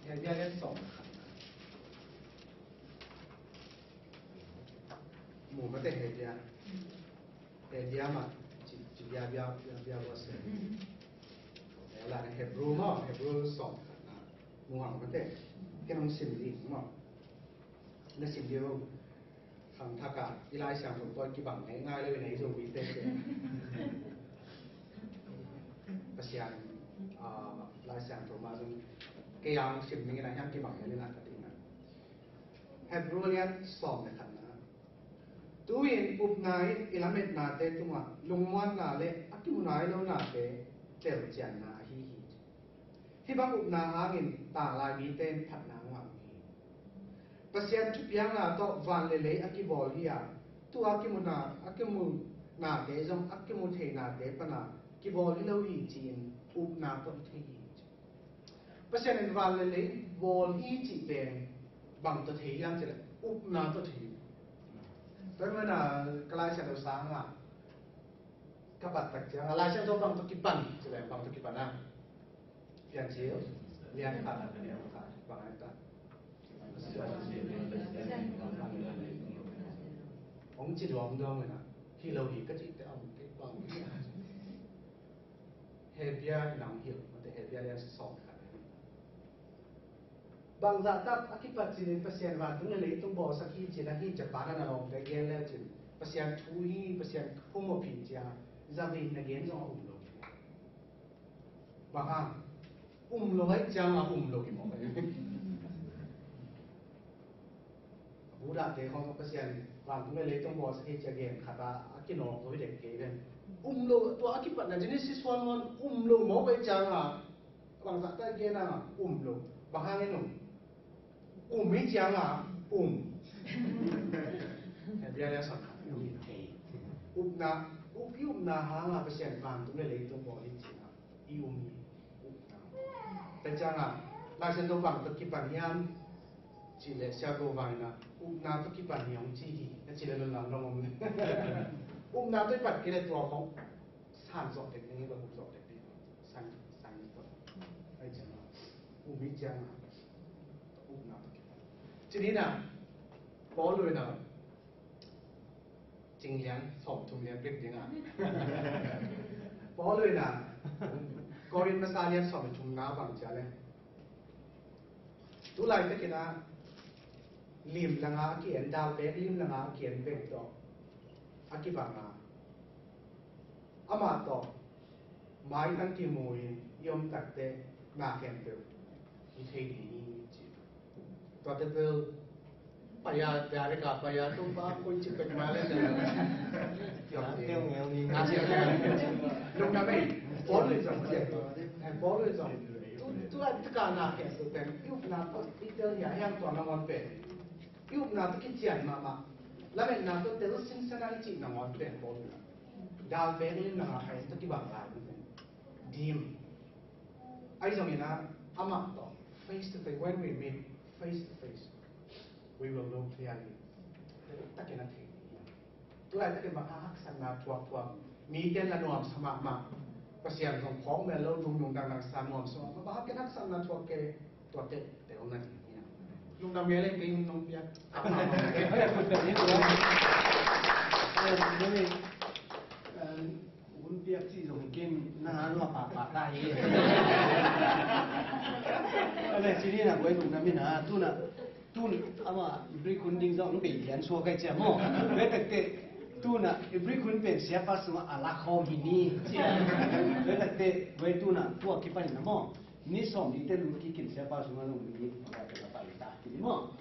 เฮียเรียกส่งหมู่ไม่ได้เฮียมาจิบยาว่าเสียแล้วล่ะเฮบรูมั้งเฮบรูส่งหมู่หางไม่ได้แค่น้องสิ่งดีมั้งนั่นสิ่งเดียวทางทักกะอีไลเสียงผมตัวกี่บังง่ายเลยในโซวีเต้ภาษาลายเสียงผมมาจนเกี่ยงสิ่งนี้นะยังกี่บังเลยนะที่นั่นเฮบรูเลียนส่งในขันนะตัวเองอุปนายอิลาเมตนาเตตุมาลงวันนาเลอักิมุนายโลนาเตเตลเจียนนาฮีที่บางอุปนาหางินต่างลายมีเต้นผัดนางหวังฮีประเสียจุดยังนาโตวันเลอักิบอลฮีอาตัวอักิมุนาเตจงอักิมุเทนาเตปนากิบอลฮีเลวีจีนอุปนาโตเทียประเสียนวันเลบอลฮีจีเป็นบางตัวเทียงจะเลยอุปนาตัวเทียเป็นเมื่อน่ะกลายเสียงเราสร้างอ่ะกับปัตตะเจียงอะไรเช่นตัวบางตัวกิบันจะเลยบางตัวกิบันนะเพียงเชียวเรียนขาดเรียนขาดบางอะไรต่างองค์จิตวงดวงเลยนะที่เราดีก็จิตแต่องค์เก็บบางเฮเบียหนังเหี่ยวมันแต่เฮเบียเรียนสองขาดบางจัดอักขิปัจจินเปอร์เซ็นต์วันต้องเลยต้องบอกสักทีจีนที่จะปานานาลงแต่เกณฑ์แล้วจีนเปอร์เซ็นต์ทุยเปอร์เซ็นต์พุ่งมาผิดจ้าจะวินในเกณฑ์จะอุ้มลงบางอุ้มลงให้จ้างอุ้มลงกี่โมงบูดาเตะของเปอร์เซ็นต์วันต้องเลยต้องบอกสักทีจะเกณฑ์ขาดอักขิโนตัวเด็กเกณฑ์อุ้มลงตัวอักขิปัจจินนี่สิส่วนมันอุ้มลงหมอไปจ้างบางจัดได้เกณฑ์อุ้มลงบางให้หนุ่มไม่จังเห็นยังไงสักอุ้มนาหางเปอร์เซ็นต์วันตรงนี้เลยต้องบอกจริงอุ้มนาแต่จังลายเส้นตัวบางตะกี้ปัญญาจีเลเซียโกวานะนาตะกี้ปัญญาจีดีนั่นจีเลนหลังเรานาตัวปัดกิเลตัวเขาสั่นสอบเด็กนี่เราสอบเด็กนี่สั่นตัวไอ้จังไม่จังทีนี้นะบอลเลยนะจริงยังสอบทุเรียนเปลี่ยนยังไงบอลเลยนะก่อนมาสายเรียนสอบเป็นชุมน้าบางจ้าเลยตัวไหนตะกี้นะลิมลังอาเขียนดาวเล็กลิมลังอาเขียนเป็นต่ออากิบังอามาต่อไม้ทั้งกี่มวยยมตัดเตะนาแข่งเตะที่เทดีตัวเตะปายาเดี๋ยวอะไรกับปายาตุ้มบ้าคุยจิบเป็นมาเลยนะเกี่ยวเงี้ยนี่น่าเชื่อใจลงน้ำไม่บอลเลยจังเจ็บบอลเลยจังตัวที่การนาแข่งตัวเป็นยุบนาตัวที่เจออย่างยังตัวน้ำมันเป็นยุบนาตัวที่เจียนมาแล้วเป็นนาตัวเตะสิ่งสนาจิตน้ำมันเป็นบอลดาวเป็นลิมนาให้ตัวที่บางรายเป็นดีมไอ้ตรงนี้นะอามาต่อ face to face when we meet face to face we will know clearly ตะเกียนทีตัวอะไรตะเกียนมาฮักสันนาทวงมีเต้นละนวมสมัครมาประเสียงของของแม่เราดุงดังสานวมสมัครมาฮักกันฮักสันนาทวงเกตัวเตะเตะองนั่นลุงดำเมล่กินนมเปียกอาบน้ำนี่คุณเปียกที่ส่งกินน่ารักปากได้อะไรทีนี้นะไว้ลุงดำนี่นะตู้น่ะ tu ama ibri kun ding dong be lian so kai cha mo ve tak te tu na ibri kun pen siapa semua ala khom ini ve tak te ve tu na tu ki pan na mo ni som di te lu ki kin siapa semua lu ni apa ta pa ta ni mo